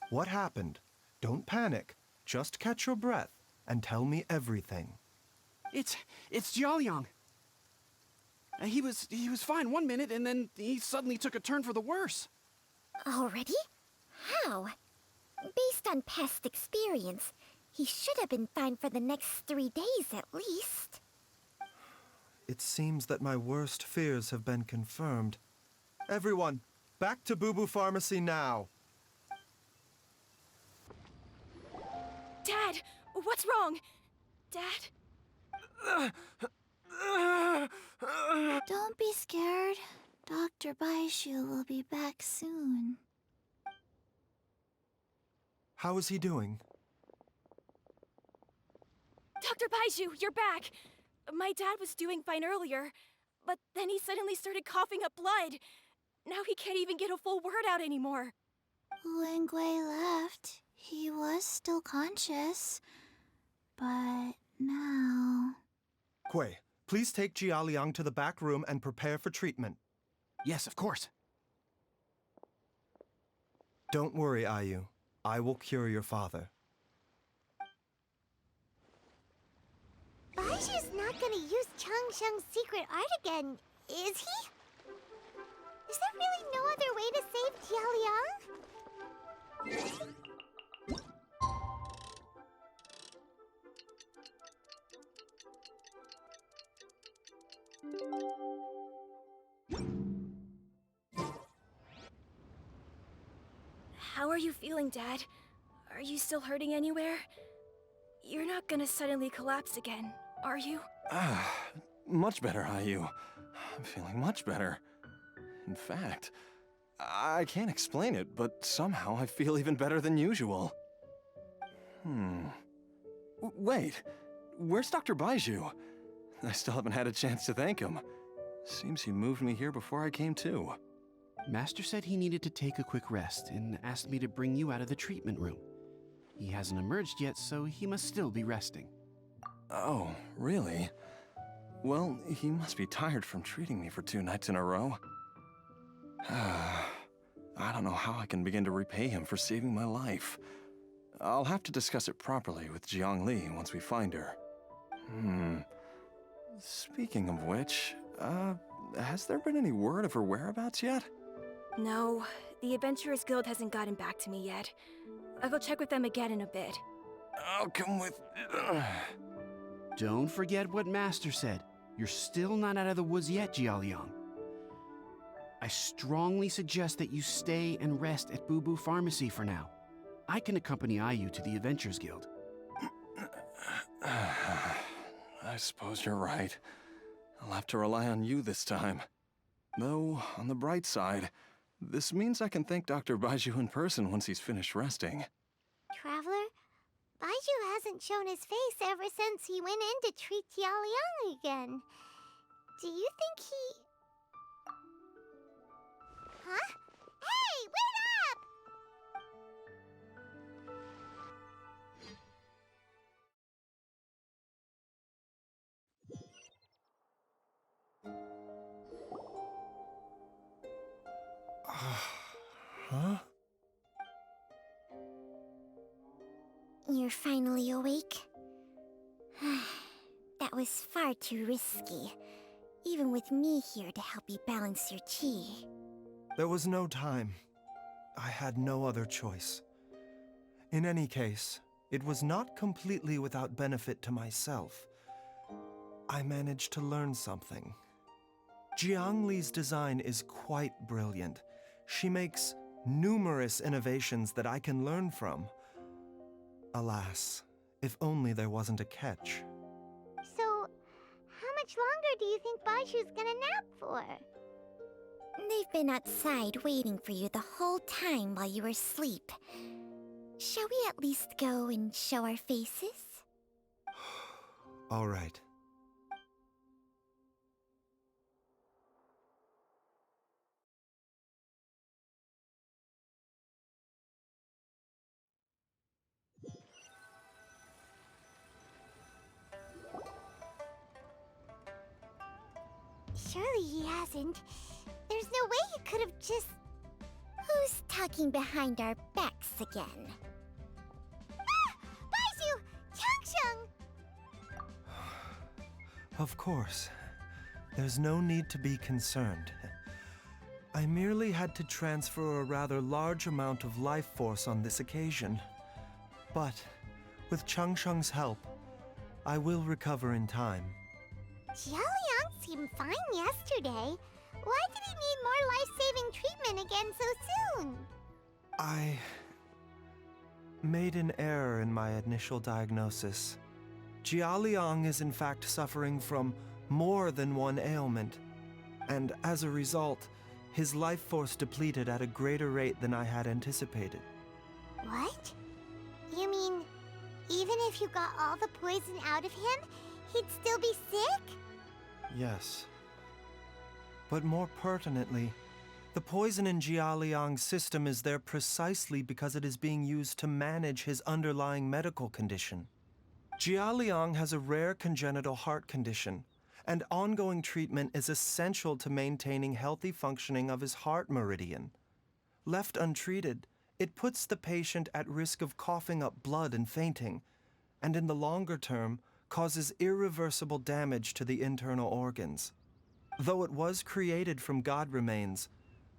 E: What happened? Don't panic. Just catch your breath and tell me everything.
A: It's Jiaoliang. He was fine one minute, and then he suddenly took a turn for the worse.
J: Already? How? Based on past experience, he should have been fine for the next 3 days at least.
E: It seems that my worst fears have been confirmed. Everyone, back to Bubu Pharmacy now.
C: Dad, what's wrong? Dad?
B: Don't be scared. Dr. Baizhu will be back soon.
E: How is he doing?
C: Dr. Baizhu, you're back! My dad was doing fine earlier, but then he suddenly started coughing up blood. Now he can't even get a full word out anymore.
B: When Gui left, he was still conscious. But now...
E: Gui, please take Jiaoliang to the back room and prepare for treatment.
A: Yes, of course.
E: Don't worry, Ayu. I will cure your father.
D: Baizhu's not gonna use Changsheng's secret art again, is he? Is there really no other way to save Jiaoliang?
C: How are you feeling, Dad? Are you still hurting anywhere? You're not gonna suddenly collapse again, are you?
I: Much better, Ayu. I'm feeling much better. In fact, I can't explain it, but somehow I feel even better than usual. Wait, where's Dr. Baizhu? I still haven't had a chance to thank him. Seems he moved me here before I came to.
A: Master said he needed to take a quick rest and asked me to bring you out of the treatment room. He hasn't emerged yet, so he must still be resting.
I: Oh, really? Well, he must be tired from treating me for 2 nights in a row. I don't know how I can begin to repay him for saving my life. I'll have to discuss it properly with Jiangli once we find her. Speaking of which, has there been any word of her whereabouts yet?
C: No, the Adventurers Guild hasn't gotten back to me yet. I'll go check with them again in a bit.
I: I'll come with...
A: Don't forget what Master said. You're still not out of the woods yet, Jialiang. I strongly suggest that you stay and rest at Boo Boo Pharmacy for now. I can accompany IU to the Adventurers Guild.
I: I suppose you're right. I'll have to rely on you this time. Though, on the bright side, this means I can thank Dr. Baizhu in person once he's finished resting.
D: Traveler, Baizhu hasn't shown his face ever since he went in to treat Jialiang again. Do you think he... Huh? Hey, wait up!
E: Huh?
J: You're finally awake? That was far too risky, even with me here to help you balance your chi.
E: There was no time. I had no other choice. In any case, it was not completely without benefit to myself. I managed to learn something. Jiangli's design is quite brilliant. She makes numerous innovations that I can learn from. Alas, if only there wasn't a catch.
D: So, how much longer do you think Baizhu's gonna nap for?
J: They've been outside waiting for you the whole time while you were asleep. Shall we at least go and show our faces?
E: All right.
D: Surely he hasn't. There's no way he could have just...
J: Who's talking behind our backs again?
D: Ah! Baizhu! Changsheng!
E: Of course. There's no need to be concerned. I merely had to transfer a rather large amount of life force on this occasion. But, with Changsheng's help, I will recover in time.
D: Jialiang seemed fine yesterday. Why did he need more life-saving treatment again so soon?
E: I made an error in my initial diagnosis. Jialiang is in fact suffering from more than one ailment, and as a result, his life force depleted at a greater rate than I had anticipated.
D: What? You mean, even if you got all the poison out of him, he'd still be sick?
E: Yes. But more pertinently, the poison in Jialiang's system is there precisely because it is being used to manage his underlying medical condition. Jialiang has a rare congenital heart condition, and ongoing treatment is essential to maintaining healthy functioning of his heart meridian. Left untreated, it puts the patient at risk of coughing up blood and fainting, and in the longer term, causes irreversible damage to the internal organs. Though it was created from god remains,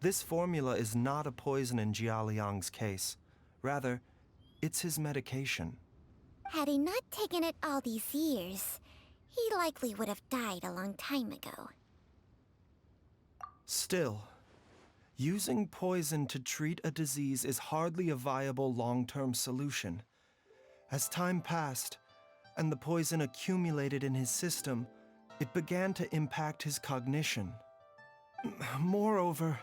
E: this formula is not a poison in Jialiang's case. Rather, it's his medication.
J: Had he not taken it all these years, he likely would have died a long time ago.
E: Still, using poison to treat a disease is hardly a viable long-term solution. As time passed, and the poison accumulated in his system, it began to impact his cognition. Moreover,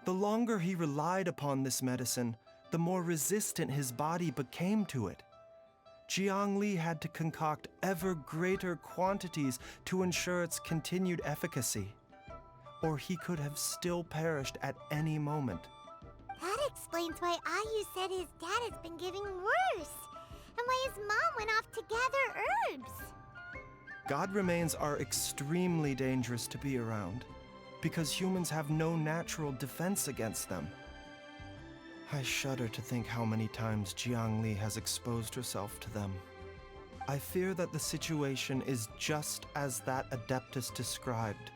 E: the longer he relied upon this medicine, the more resistant his body became to it. Jiangli had to concoct ever greater quantities to ensure its continued efficacy. or he could have still perished at any moment.
D: That explains why Ayu said his dad has been getting worse, and why his mom went off to gather herbs.
E: God remains are extremely dangerous to be around, because humans have no natural defense against them. I shudder to think how many times Jiangli has exposed herself to them. I fear that the situation is just as that Adeptus described.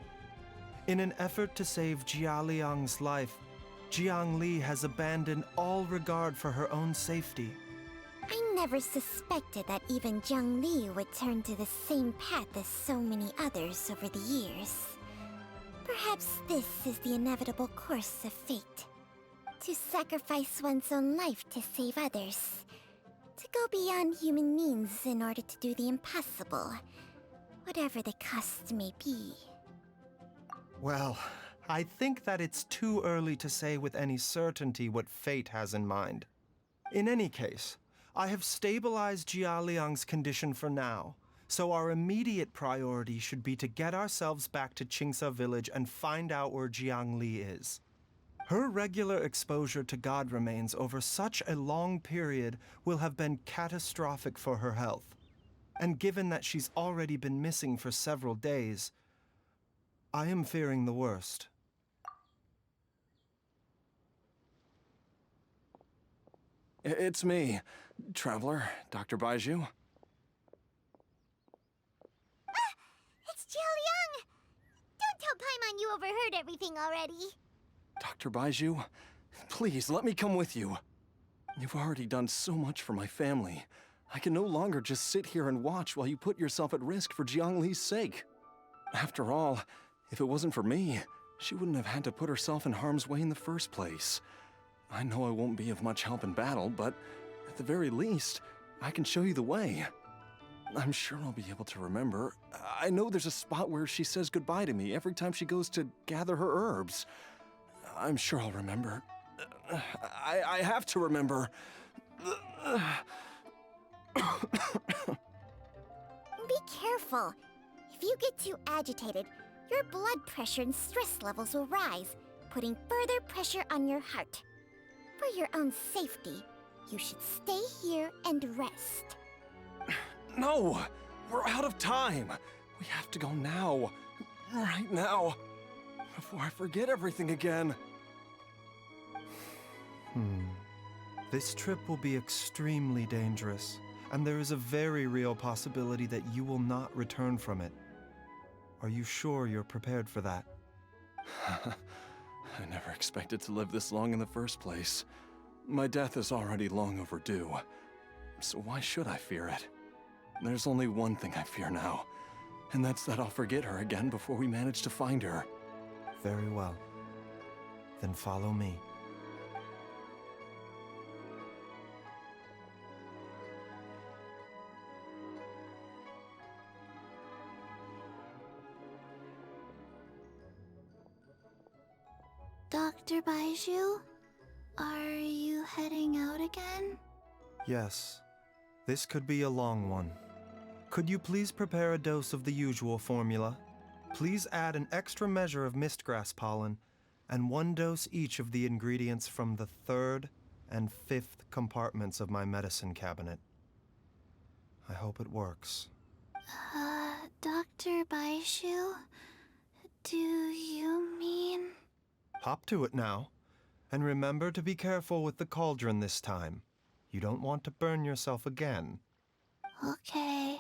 E: In an effort to save Jialiang's life, Jiangli has abandoned all regard for her own safety.
J: I never suspected that even Jiangli would turn to the same path as so many others over the years. Perhaps this is the inevitable course of fate. To sacrifice one's own life to save others. To go beyond human means in order to do the impossible, whatever the cost may be.
E: Well, I think that it's too early to say with any certainty what fate has in mind. In any case, I have stabilized Jialiang's condition for now, so our immediate priority should be to get ourselves back to Qingsa village and find out where Jiangli is. Her regular exposure to God remains over such a long period will have been catastrophic for her health. And given that she's already been missing for several days, I am fearing the worst.
I: It's me, Traveler, Dr. Baizhu.
D: It's Jialiang! Don't tell Paimon you overheard everything already.
I: Dr. Baizhu, please let me come with you. You've already done so much for my family. I can no longer just sit here and watch while you put yourself at risk for Jiangli's sake. After all, if it wasn't for me, she wouldn't have had to put herself in harm's way in the first place. I know I won't be of much help in battle, but at the very least, I can show you the way. I'm sure I'll be able to remember. I know there's a spot where she says goodbye to me every time she goes to gather her herbs. I'm sure I'll remember. I have to remember.
J: Be careful. If you get too agitated, your blood pressure and stress levels will rise, putting further pressure on your heart. For your own safety, you should stay here and rest.
I: No! We're out of time! We have to go now. Right now. Before I forget everything again.
E: This trip will be extremely dangerous, and there is a very real possibility that you will not return from it. Are you sure you're prepared for that?
I: I never expected to live this long in the first place. My death is already long overdue. So why should I fear it? There's only one thing I fear now, and that's that I'll forget her again before we manage to find her.
E: Very well. Then follow me.
B: Dr. Baizhu, are you heading out again?
E: Yes. This could be a long one. Could you please prepare a dose of the usual formula? Please add an extra measure of mistgrass pollen, and 1 dose each of the ingredients from the 3rd and 5th compartments of my medicine cabinet. I hope it works.
B: Dr. Baizhu, do you mean...
E: Hop to it now. And remember to be careful with the cauldron this time. You don't want to burn yourself again.
B: Okay.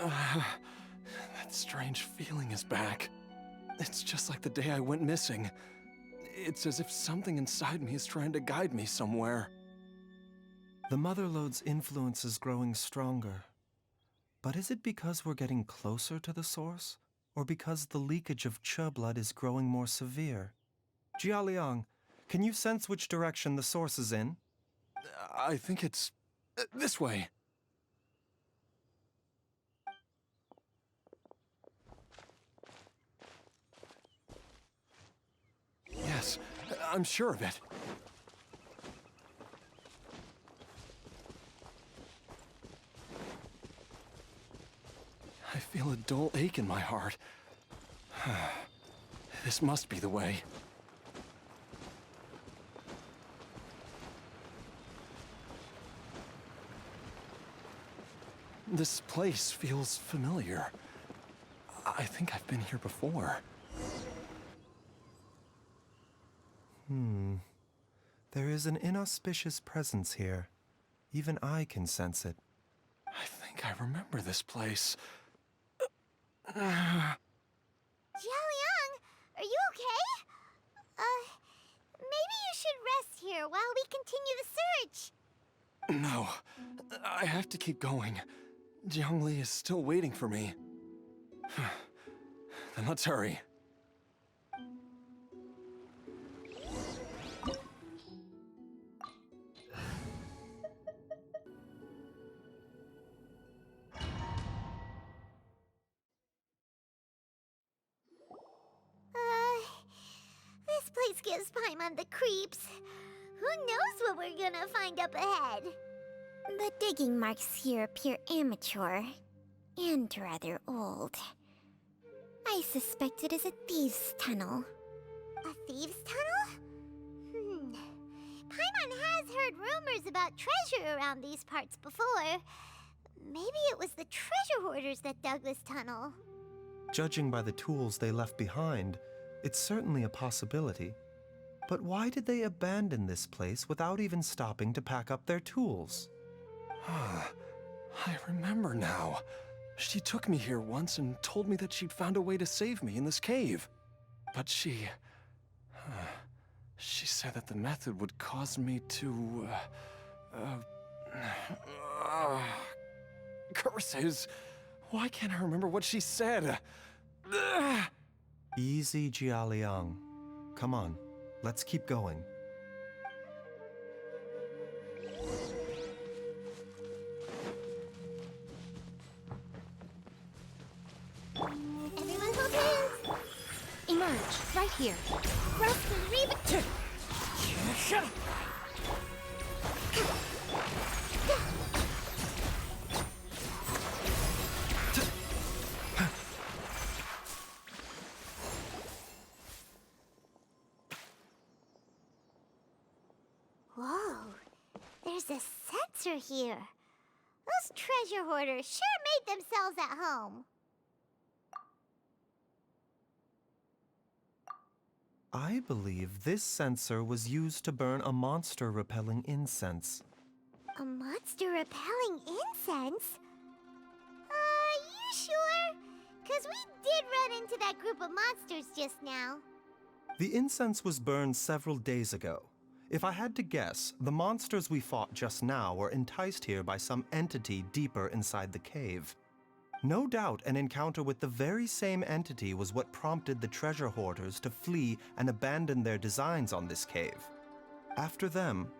I: That strange feeling is back. It's just like the day I went missing. It's as if something inside me is trying to guide me somewhere.
E: The Motherlode's influence is growing stronger. But is it because we're getting closer to the source? Or because the leakage of Che blood is growing more severe? Jialiang, can you sense which direction the source is in?
I: I think it's... this way. Yes, I'm sure of it. I feel a dull ache in my heart. This must be the way. This place feels familiar. I think I've been here before.
E: There is an inauspicious presence here. Even I can sense it.
I: I think I remember this place.
D: Jiaoliang, are you okay? Maybe you should rest here while we continue the search.
I: No, I have to keep going. Jiangli is still waiting for me. Then let's hurry.
D: This place gives Paimon the creeps. Who knows what we're gonna find up ahead?
J: The digging marks here appear amateur and rather old. I suspect it is a thieves' tunnel.
D: A thieves' tunnel? Paimon has heard rumors about treasure around these parts before. Maybe it was the treasure hoarders that dug this tunnel.
E: Judging by the tools they left behind, it's certainly a possibility. But why did they abandon this place without even stopping to pack up their tools?
I: I remember now. She took me here once and told me that she'd found a way to save me in this cave. But she said that the method would cause me to, curses. Why can't I remember what she said?
E: Easy, Jiaoliang. Come on, let's keep going.
D: Everyone hold hands.
J: Emerge, right here.
D: Rest and Reba. Whoa, there's a sensor here. Those treasure hoarders sure made themselves at home.
E: I believe this sensor was used to burn a monster-repelling incense.
D: A monster repelling incense? You sure? 'Cause we did run into that group of monsters just now.
E: The incense was burned several days ago. If I had to guess, the monsters we fought just now were enticed here by some entity deeper inside the cave. No doubt an encounter with the very same entity was what prompted the treasure hoarders to flee and abandon their designs on this cave. After them,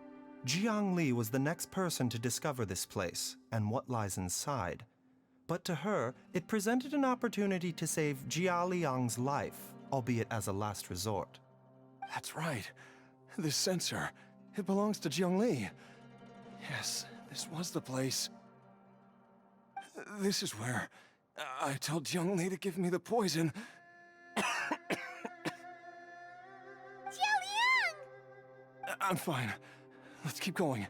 E: Jiangli was the next person to discover this place and what lies inside. But to her, it presented an opportunity to save Jiaoliang's life, albeit as a last resort.
I: That's right. This sensor, it belongs to Jiangli. Yes, this was the place. This is where I told Jiangli to give me the poison.
D: Jiaoliang!
I: I'm fine. Let's keep going.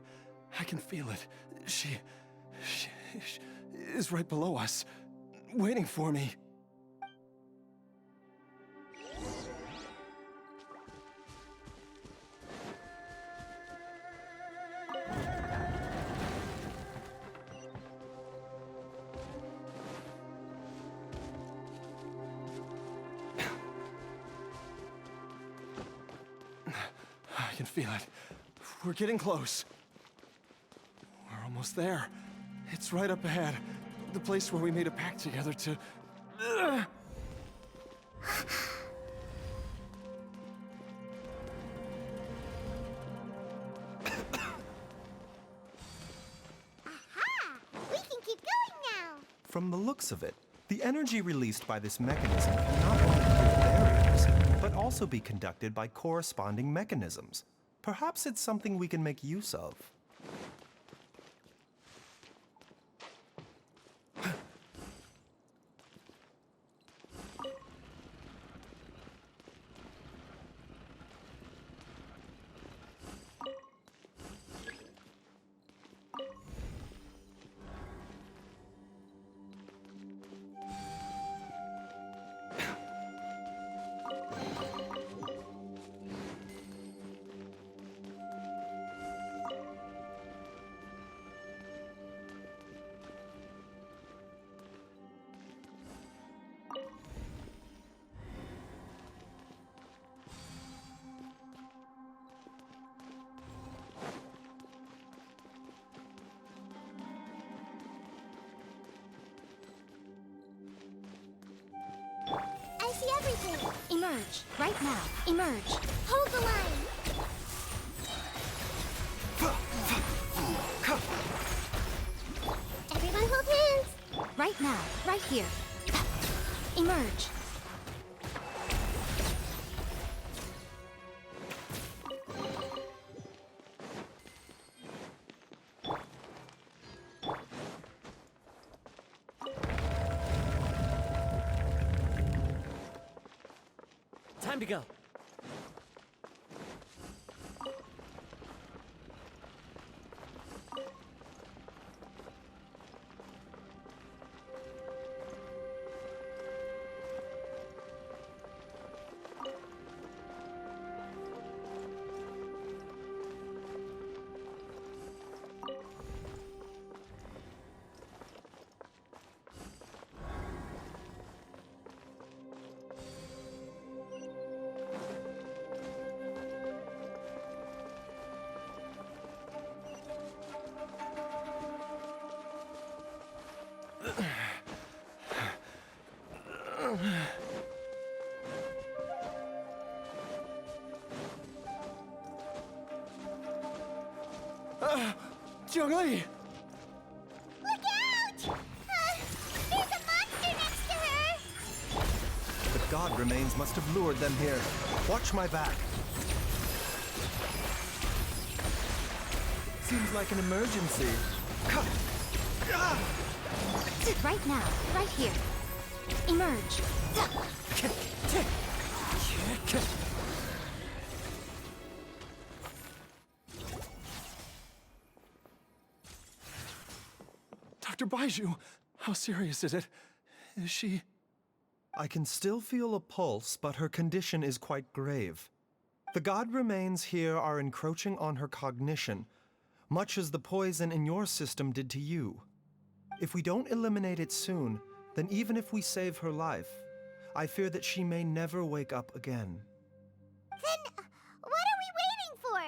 I: I can feel it. She is right below us, waiting for me. I can feel it. We're getting close. We're almost there. It's right up ahead. The place where we made a pact together to...
D: Aha! We can keep going now.
E: From the looks of it, the energy released by this mechanism can not only clear barriers, but also be conducted by corresponding mechanisms. Perhaps it's something we can make use of.
J: Emerge, right now. Emerge. Hold the line. Everyone hold hands. Right now, right here. Emerge.
K: Time to go.
I: Zhongli!
D: Look out! There's a monster next to her!
E: The god remains must have lured them here. Watch my back. Seems like an emergency.
J: Right now, right here. Emerge.
I: Dr. Baizhu, how serious is it? Is she...
E: I can still feel a pulse, but her condition is quite grave. The god remains here are encroaching on her cognition, much as the poison in your system did to you. If we don't eliminate it soon, then even if we save her life, I fear that she may never wake up again.
D: Then, what are we waiting for?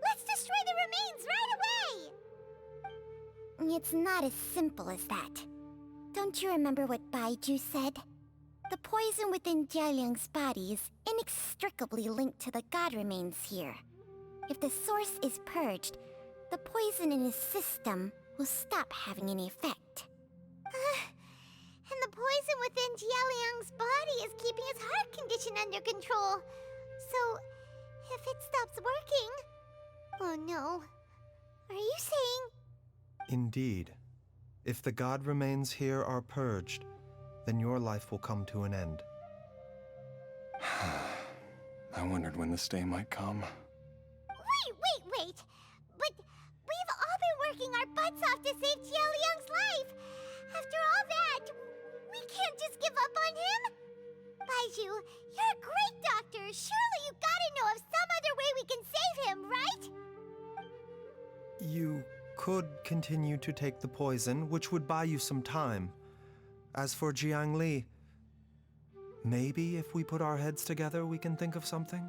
D: Let's destroy the remains right away!
J: It's not as simple as that. Don't you remember what Baizhu said? The poison within Jialiang's body is inextricably linked to the god remains here. If the source is purged, the poison in his system will stop having any effect.
D: And the poison within Jialiang's body is keeping his heart condition under control. So, if it stops working... Oh no. Are you saying...
E: Indeed. If the god remains here are purged, then your life will come to an end.
I: I wondered when this day might come.
D: Wait! But we've all been working our butts off to save Jialiang's life! After all that, we can't just give up on him! Baizhu, you're a great doctor! Surely you gotta know of some other way we can save him, right?
E: You could continue to take the poison, which would buy you some time. As for Jiangli, maybe if we put our heads together, we can think of something?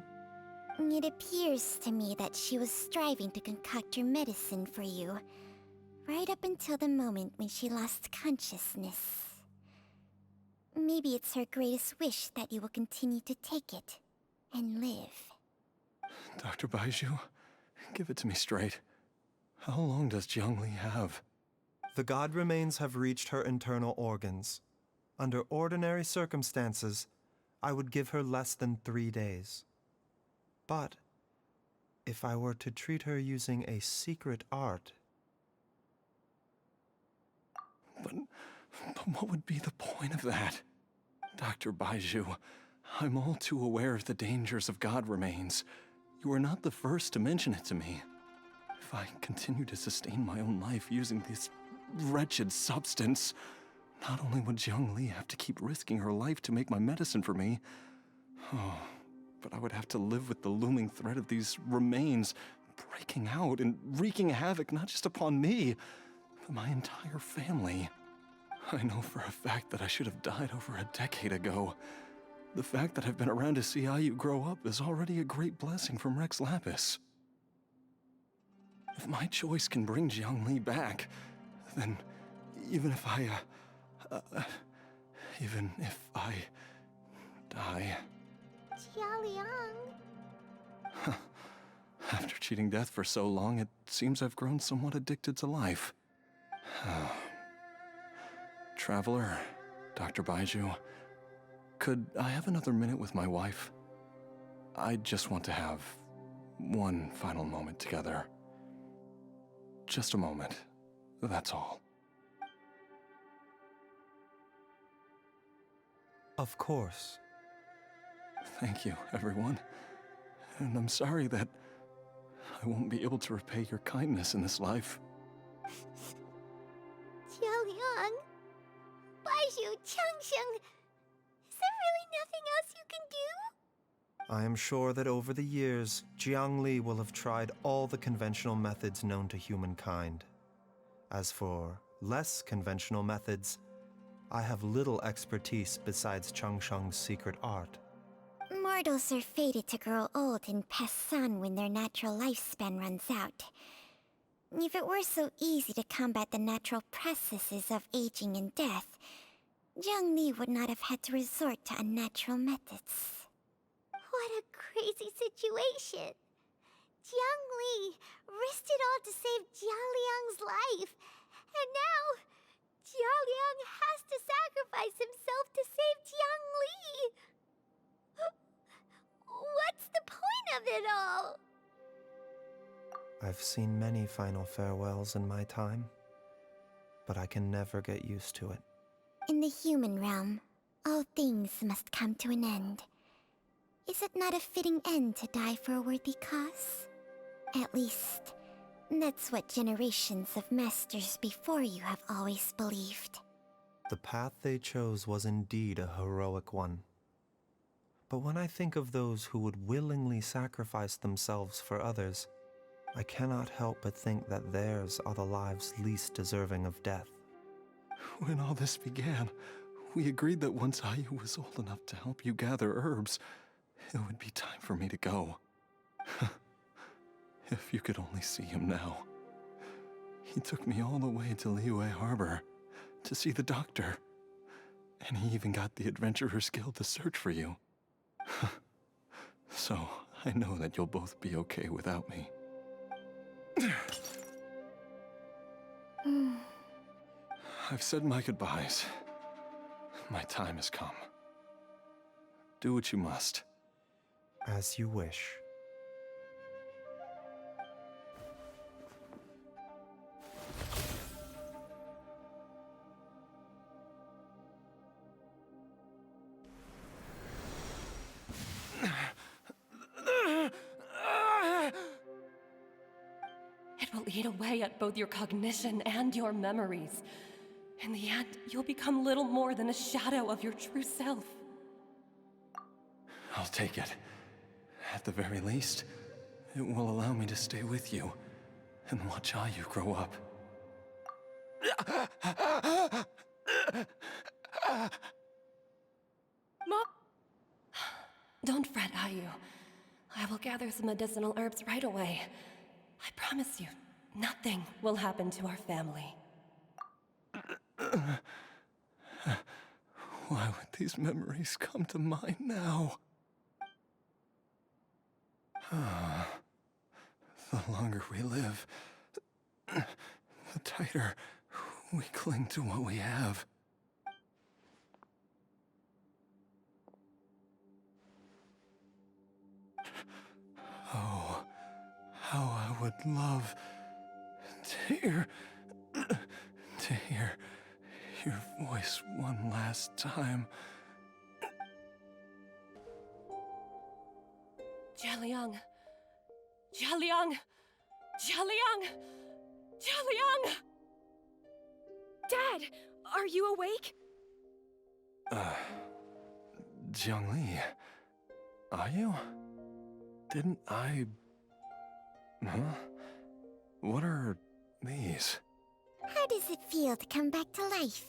J: It appears to me that she was striving to concoct your medicine for you, right up until the moment when she lost consciousness. Maybe it's her greatest wish that you will continue to take it and live.
I: Dr. Baizhu, give it to me straight. How long does Jiangli have?
E: The god remains have reached her internal organs. Under ordinary circumstances, I would give her less than 3 days. But if I were to treat her using a secret art...
I: But what would be the point of that? Dr. Baizhu, I'm all too aware of the dangers of god remains. You are not the first to mention it to me. If I continue to sustain my own life using this wretched substance, not only would Jiangli have to keep risking her life to make my medicine for me, but I would have to live with the looming threat of these remains breaking out and wreaking havoc not just upon me, but my entire family. I know for a fact that I should have died over a decade ago. The fact that I've been around to see IU grow up is already a great blessing from Rex Lapis. If my choice can bring Jiangli back, then even if I die,
D: Jialiang.
I: After cheating death for so long, it seems I've grown somewhat addicted to life. Traveler, Dr. Baizhu, could I have another minute with my wife? I just want to have one final moment together. Just a moment, that's all.
E: Of course.
I: Thank you, everyone. And I'm sorry that I won't be able to repay your kindness in this life.
D: Jialiang, Baizhu, Changsheng, is there really nothing else you can do?
E: I am sure that over the years, Jiangli will have tried all the conventional methods known to humankind. As for less conventional methods, I have little expertise besides Changsheng's secret art.
J: Mortals are fated to grow old and pass on when their natural lifespan runs out. If it were so easy to combat the natural processes of aging and death, Jiangli would not have had to resort to unnatural methods.
D: What a crazy situation. Jiangli risked it all to save Jialiang's life, and now Jialiang has to sacrifice himself to save Jiangli. What's the point of it all?
E: I've seen many final farewells in my time, but I can never get used to it.
J: In the human realm, all things must come to an end. Is it not a fitting end to die for a worthy cause? At least, that's what generations of masters before you have always believed.
E: The path they chose was indeed a heroic one. But when I think of those who would willingly sacrifice themselves for others, I cannot help but think that theirs are the lives least deserving of death.
I: When all this began, we agreed that once Ayu was old enough to help you gather herbs, it would be time for me to go. If you could only see him now. He took me all the way to Liyue Harbor to see the doctor, and he even got the Adventurers Guild to search for you. So, I know that you'll both be okay without me. I've said my goodbyes. My time has come. Do what you must.
E: As you wish.
L: It will eat away at both your cognition and your memories. In the end, you'll become little more than a shadow of your true self.
I: I'll take it. At the very least, it will allow me to stay with you and watch Ayu grow up.
L: Mom! Don't fret, Ayu. I will gather some medicinal herbs right away. I promise you, nothing will happen to our family.
I: Why would these memories come to mind now? The longer we live, the tighter we cling to what we have. Oh, how I would love to hear your voice one last time.
L: Jialiang! Jialiang! Jialiang! Jialiang!
C: Dad, are you awake?
I: Jiangli, are you? Didn't I... Huh? What are these?
J: How does it feel to come back to life?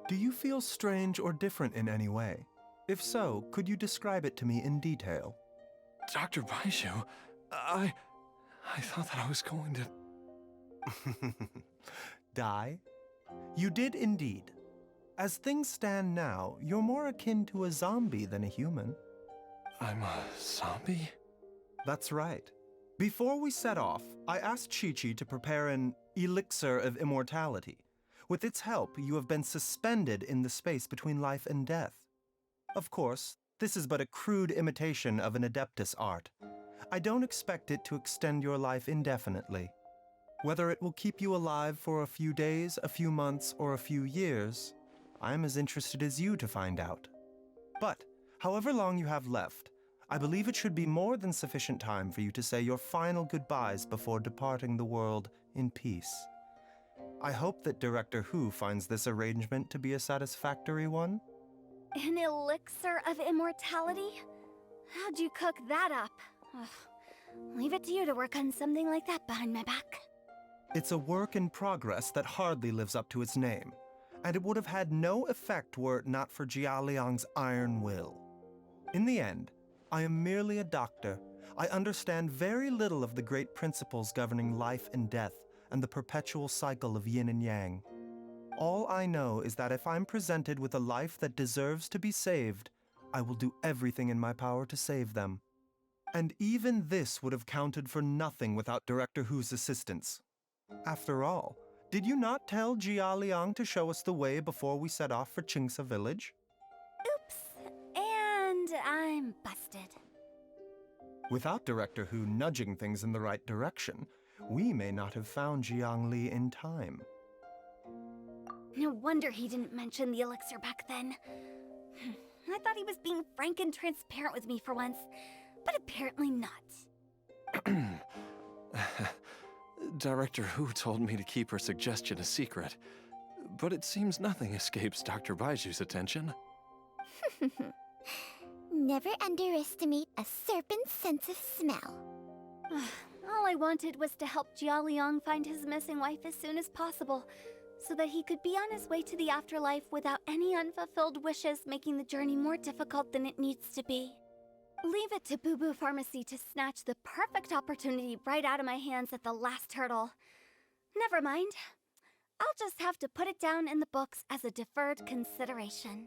E: Do you feel strange or different in any way? If so, could you describe it to me in detail?
I: Dr. Baizhu, I thought that I was going to...
E: Die? You did indeed. As things stand now, you're more akin to a zombie than a human.
I: I'm a zombie?
E: That's right. Before we set off, I asked Chi-Chi to prepare an Elixir of Immortality. With its help, you have been suspended in the space between life and death. Of course, this is but a crude imitation of an Adeptus art. I don't expect it to extend your life indefinitely. Whether it will keep you alive for a few days, a few months, or a few years, I'm as interested as you to find out. But, however long you have left, I believe it should be more than sufficient time for you to say your final goodbyes before departing the world in peace. I hope that Director Hu finds this arrangement to be a satisfactory one.
H: An elixir of immortality? How'd you cook that up? Ugh. Leave it to you to work on something like that behind my back.
E: It's a work in progress that hardly lives up to its name, and it would have had no effect were it not for Jialiang's iron will. In the end, I am merely a doctor. I understand very little of the great principles governing life and death and the perpetual cycle of yin and yang. All I know is that if I'm presented with a life that deserves to be saved, I will do everything in my power to save them. And even this would have counted for nothing without Director Hu's assistance. After all, did you not tell Jia Liang to show us the way before we set off for Qingce Village?
H: Oops, and I'm busted.
E: Without Director Hu nudging things in the right direction, we may not have found Jiang Li in time.
H: No wonder he didn't mention the elixir back then. I thought he was being frank and transparent with me for once, but apparently not.
I: Director Hu told me to keep her suggestion a secret, but it seems nothing escapes Dr. Baiju's attention.
J: Never underestimate a serpent's sense of smell.
H: All I wanted was to help Jialiang find his missing wife as soon as possible, so that he could be on his way to the afterlife without any unfulfilled wishes making the journey more difficult than it needs to be. Leave it to Boo Boo Pharmacy to snatch the perfect opportunity right out of my hands at the last hurdle. Never mind. I'll just have to put it down in the books as a deferred consideration.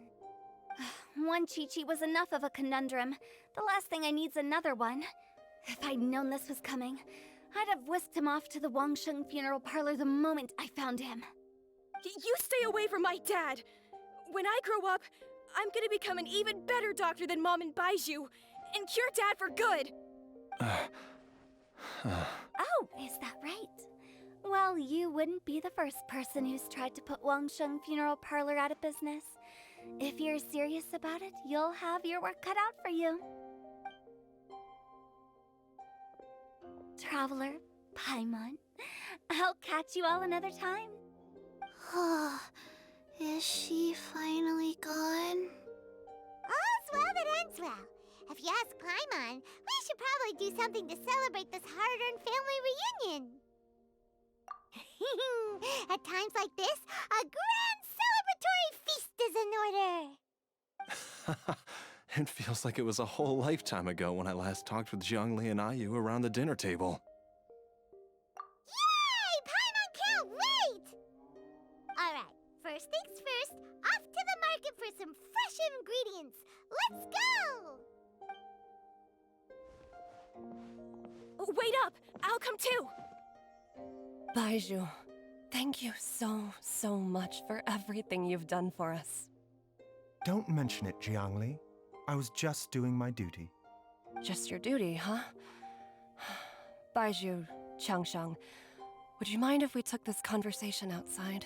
H: One Chi-Chi was enough of a conundrum. The last thing I need's another one. If I'd known this was coming, I'd have whisked him off to the Wangsheng funeral parlor the moment I found him.
C: You stay away from my dad! When I grow up, I'm gonna become an even better doctor than Mom and Baizhu, and cure Dad for good!
H: Oh, is that right? Well, you wouldn't be the first person who's tried to put Wangsheng Funeral Parlor out of business. If you're serious about it, you'll have your work cut out for you. Traveler, Paimon, I'll catch you all another time.
B: Is she finally gone?
D: All's well that ends well. If you ask Paimon, we should probably do something to celebrate this hard-earned family reunion. At times like this, a grand celebratory feast is in order.
I: It feels like it was a whole lifetime ago when I last talked with Zhongli and Ayu around the dinner table.
D: Yay! Paimon can't wait! Alright, first things first, off to the market for some fresh ingredients. Let's go!
C: Wait up! I'll come too!
L: Baizhu, thank you so much for everything you've done for us.
E: Don't mention it, Jiangli. I was just doing my duty.
L: Just your duty, huh? Baizhu, Changshang, would you mind if we took this conversation outside?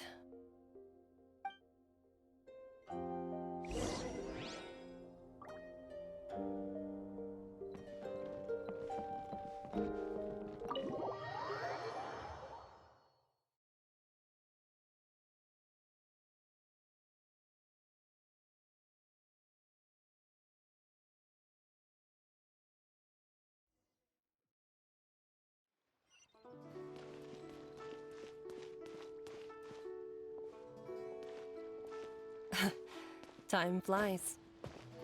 L: Time flies.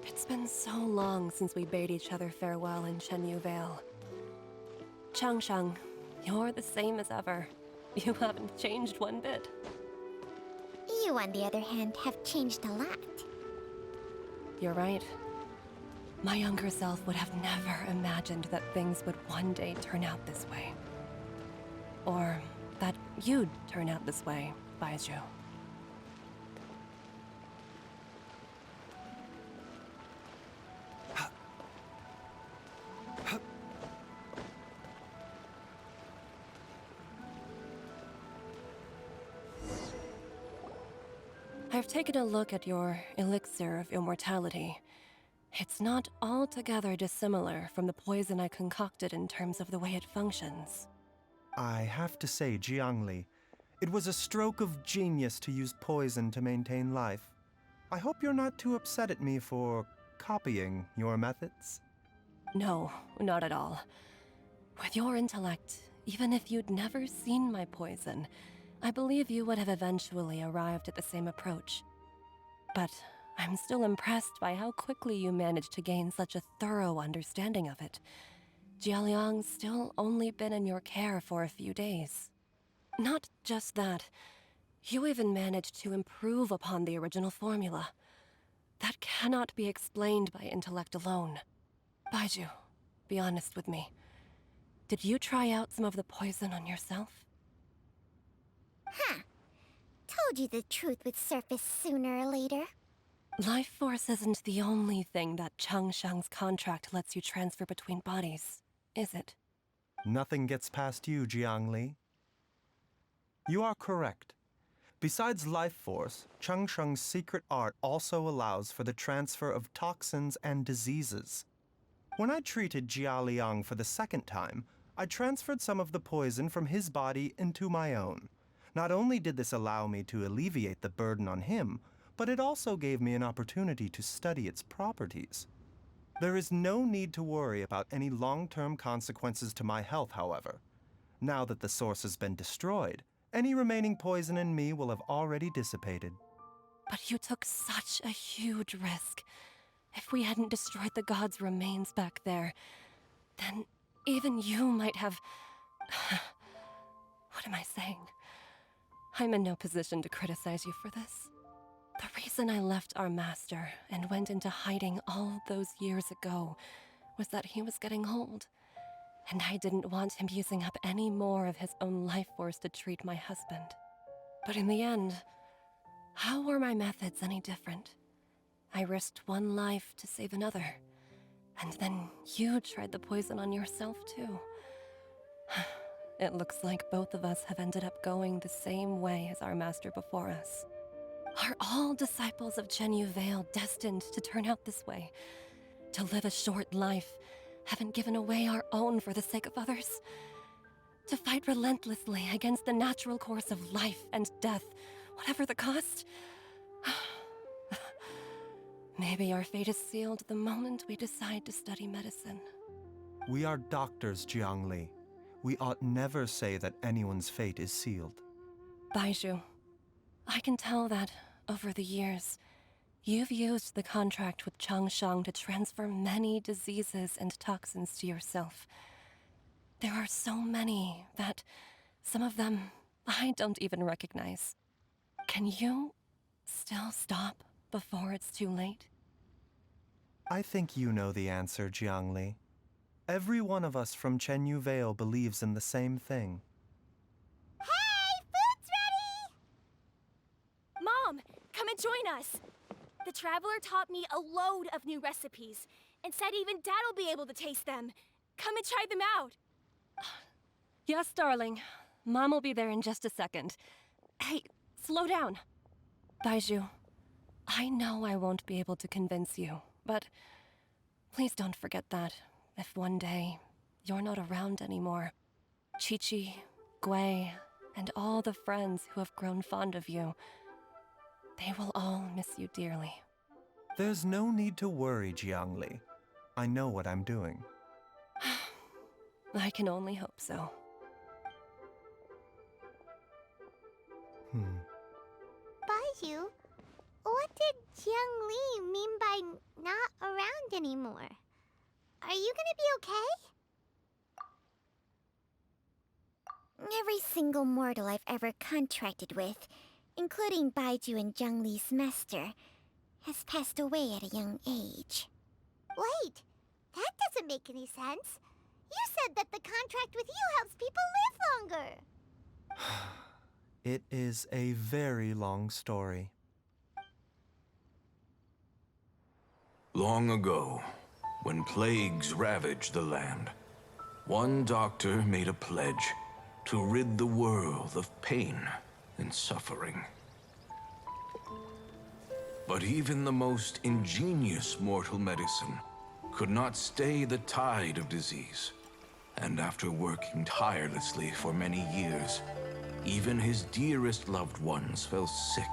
L: It's been so long since we bade each other farewell in Chengyu Vale. Changshang, you're the same as ever. You haven't changed one bit.
J: You, on the other hand, have changed a lot.
L: You're right. My younger self would have never imagined that things would one day turn out this way. Or that you'd turn out this way, Baizhu. I've taken a look at your Elixir of Immortality. It's not altogether dissimilar from the poison I concocted in terms of the way it functions.
E: I have to say, Jiangli, it was a stroke of genius to use poison to maintain life. I hope you're not too upset at me for copying your methods.
L: No, not at all. With your intellect, even if you'd never seen my poison, I believe you would have eventually arrived at the same approach. But I'm still impressed by how quickly you managed to gain such a thorough understanding of it. Jialiang's still only been in your care for a few days. Not just that, you even managed to improve upon the original formula. That cannot be explained by intellect alone. Baizhu, be honest with me. Did you try out some of the poison on yourself?
J: Huh. Told you the truth would surface sooner or later.
L: Life force isn't the only thing that Changsheng's contract lets you transfer between bodies, is it?
E: Nothing gets past you, Jiangli. You are correct. Besides life force, Changsheng's secret art also allows for the transfer of toxins and diseases. When I treated Jialiang for the second time, I transferred some of the poison from his body into my own. Not only did this allow me to alleviate the burden on him, but it also gave me an opportunity to study its properties. There is no need to worry about any long-term consequences to my health, however. Now that the source has been destroyed, any remaining poison in me will have already dissipated.
L: But you took such a huge risk. If we hadn't destroyed the god's remains back there, then even you might have... What am I saying? I'm in no position to criticize you for this. The reason I left our master and went into hiding all those years ago was that he was getting old, and I didn't want him using up any more of his own life force to treat my husband. But in the end, how were my methods any different? I risked one life to save another, and then you tried the poison on yourself too. It looks like both of us have ended up going the same way as our master before us. Are all disciples of Chengyu Vale destined to turn out this way? To live a short life, having given away our own for the sake of others? To fight relentlessly against the natural course of life and death, whatever the cost? Maybe our fate is sealed the moment we decide to study medicine.
E: We are doctors, Jiangli. We ought never say that anyone's fate is sealed.
L: Baizhu, I can tell that, over the years, you've used the contract with Changsheng to transfer many diseases and toxins to yourself. There are so many that, some of them, I don't even recognize. Can you still stop before it's too late?
E: I think you know the answer, Jiangli. Every one of us from Chengyu Vale believes in the same thing.
D: Hey, food's ready!
C: Mom, come and join us. The Traveler taught me a load of new recipes and said even Dad'll be able to taste them. Come and try them out.
L: Yes, darling. Mom will be there in just a second. Hey, slow down. Baizhu, I know I won't be able to convince you, but please don't forget that if one day you're not around anymore, Qiqi, Gui, and all the friends who have grown fond of you, they will all miss you dearly.
E: There's no need to worry, Jiangli. I know what I'm doing.
L: I can only hope so.
D: Baizhu, what did Jiang Li mean by not around anymore? Are you gonna be okay?
J: Every single mortal I've ever contracted with including Baizhu and Zhongli's master, has passed away at a young age.
D: Wait, that doesn't make any sense. You said that the contract with you helps people live longer.
E: It is a very long story.
M: Long ago, when plagues ravaged the land, one doctor made a pledge to rid the world of pain and suffering. But even the most ingenious mortal medicine could not stay the tide of disease. And after working tirelessly for many years, even his dearest loved ones fell sick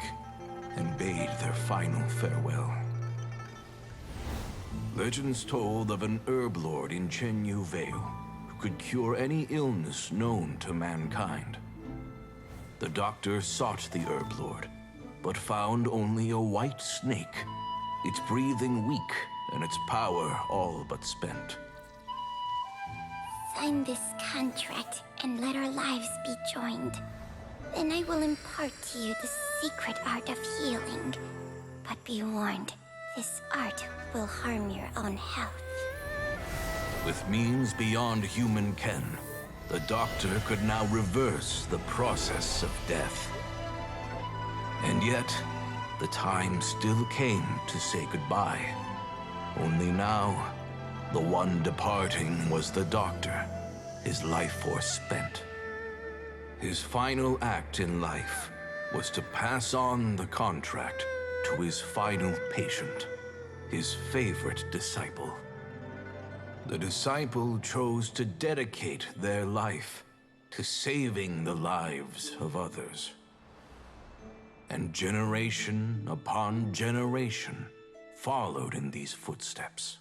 M: and bade their final farewell. Legends told of an herb lord in Chengyu Vale who could cure any illness known to mankind. The doctor sought the herb lord, but found only a white snake, its breathing weak and its power all but spent.
J: Sign this contract and let our lives be joined. Then I will impart to you the secret art of healing. But be warned, this art will harm your own health.
M: With means beyond human ken, the doctor could now reverse the process of death. And yet, the time still came to say goodbye. Only now, the one departing was the doctor, his life force spent. His final act in life was to pass on the contract to his final patient, his favorite disciple. The disciple chose to dedicate their life to saving the lives of others. And generation upon generation followed in these footsteps.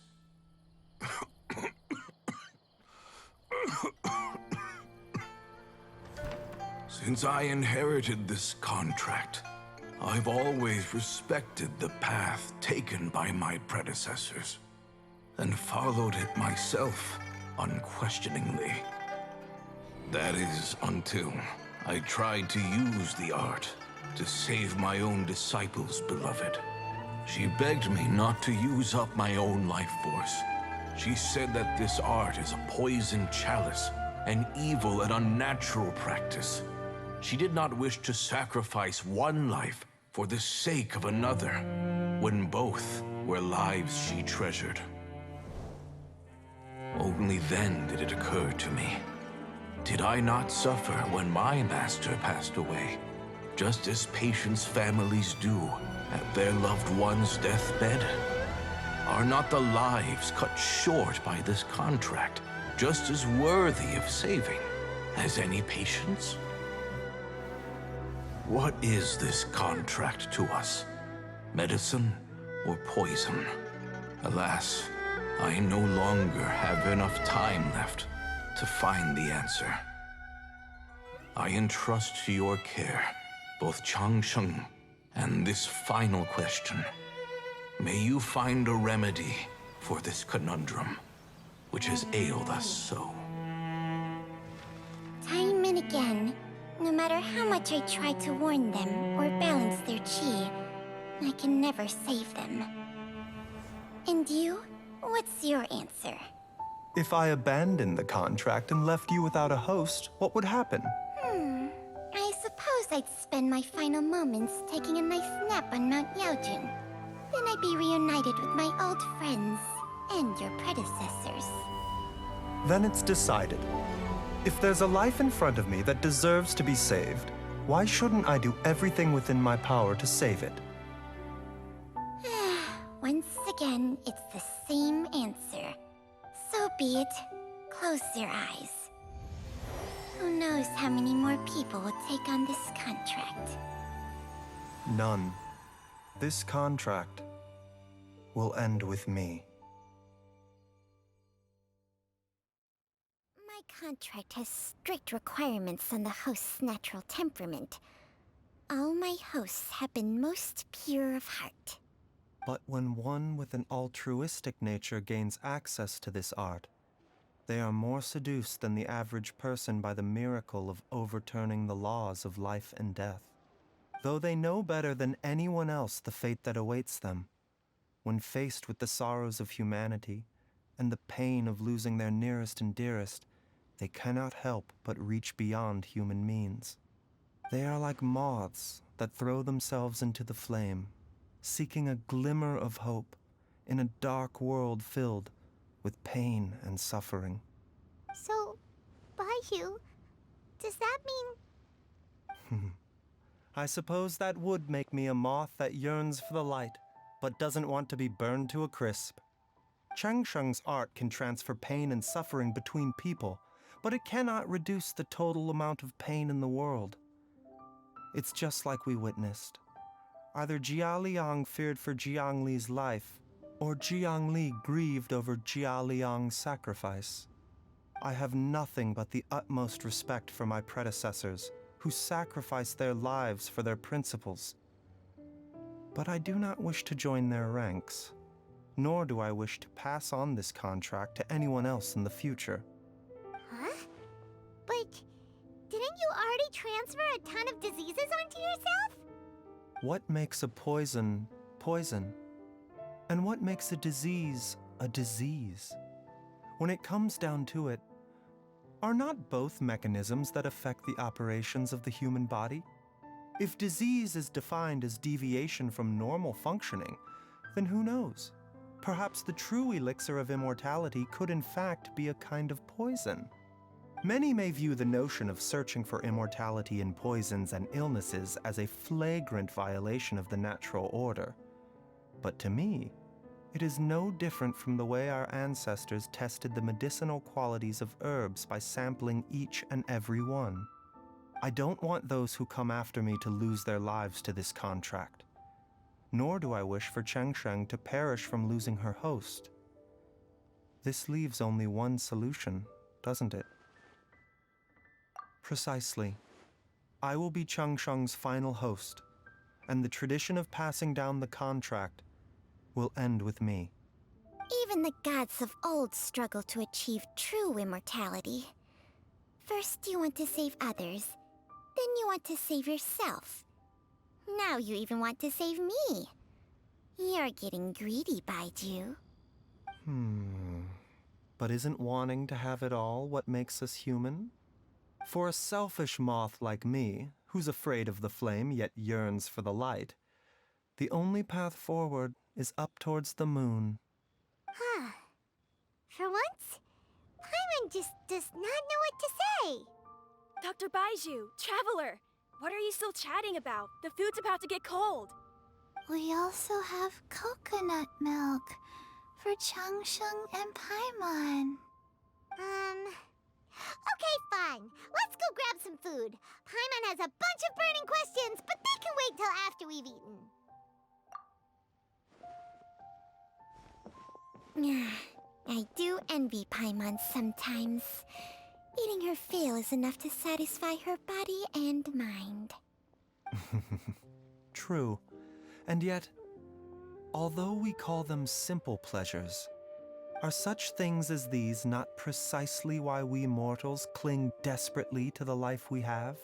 M: Since I inherited this contract, I've always respected the path taken by my predecessors, and followed it myself unquestioningly. That is, until I tried to use the art to save my own disciple's beloved. She begged me not to use up my own life force. She said that this art is a poisoned chalice, an evil and unnatural practice. She did not wish to sacrifice one life for the sake of another, when both were lives she treasured. Only then did it occur to me. Did I not suffer when my master passed away, just as patients' families do at their loved one's deathbed? Are not the lives cut short by this contract just as worthy of saving as any patient's? What is this contract to us? Medicine or poison? Alas, I no longer have enough time left to find the answer. I entrust to your care both Changsheng and this final question. May you find a remedy for this conundrum, which has ailed us so.
J: Time and again, no matter how much I try to warn them or balance their chi, I can never save them. And you? What's your answer?
E: If I abandoned the contract and left you without a host, what would happen?
J: I suppose I'd spend my final moments taking a nice nap on Mount Yaojun. Then I'd be reunited with my old friends and your predecessors.
E: Then it's decided. If there's a life in front of me that deserves to be saved, why shouldn't I do everything within my power to save it?
J: Once again, it's the same answer. So be it. Close your eyes. Who knows how many more people will take on this contract?
E: None. This contract will end with me.
J: My contract has strict requirements on the host's natural temperament. All my hosts have been most pure of heart.
E: But when one with an altruistic nature gains access to this art, they are more seduced than the average person by the miracle of overturning the laws of life and death. though they know better than anyone else the fate that awaits them. When faced with the sorrows of humanity and the pain of losing their nearest and dearest, they cannot help but reach beyond human means. They are like moths that throw themselves into the flame, seeking a glimmer of hope in a dark world filled with pain and suffering.
D: So, Baizhu, does that mean...
E: I suppose that would make me a moth that yearns for the light, but doesn't want to be burned to a crisp. Chengsheng's art can transfer pain and suffering between people, but it cannot reduce the total amount of pain in the world. It's just like we witnessed. Either Jia Liang feared for Jiang Li's life, or Jiang Li grieved over Jia Liang's sacrifice. I have nothing but the utmost respect for my predecessors, who sacrificed their lives for their principles. But I do not wish to join their ranks, nor do I wish to pass on this contract to anyone else in the future.
D: Huh? But didn't you already transfer a ton of diseases onto yourself?
E: What makes a poison, poison? And what makes a disease a disease? When it comes down to it, are not both mechanisms that affect the operations of the human body? If disease is defined as deviation from normal functioning, then who knows? Perhaps the true elixir of immortality could in fact be a kind of poison. Many may view the notion of searching for immortality in poisons and illnesses as a flagrant violation of the natural order. But to me, it is no different from the way our ancestors tested the medicinal qualities of herbs by sampling each and every one. I don't want those who come after me to lose their lives to this contract. Nor do I wish for Chengsheng to perish from losing her host. This leaves only one solution, doesn't it? Precisely. I will be Chengsheng's final host, and the tradition of passing down the contract will end with me.
J: Even the gods of old struggle to achieve true immortality. First you want to save others, then you want to save yourself. Now you even want to save me. You're getting greedy, Baizhu.
E: But isn't wanting to have it all what makes us human? For a selfish moth like me, who's afraid of the flame yet yearns for the light, the only path forward is up towards the moon.
D: Huh. For once, Paimon just does not know what to say.
C: Dr. Baizhu, Traveler, what are you still chatting about? The food's about to get cold.
B: We also have coconut milk for Changsheng and Paimon.
D: Okay, fine. Let's go grab some food. Paimon has a bunch of burning questions, but they can wait till after we've eaten.
J: I do envy Paimon sometimes. Eating her fill is enough to satisfy her body and mind.
E: True. And yet, although we call them simple pleasures, are such things as these not precisely why we mortals cling desperately to the life we have?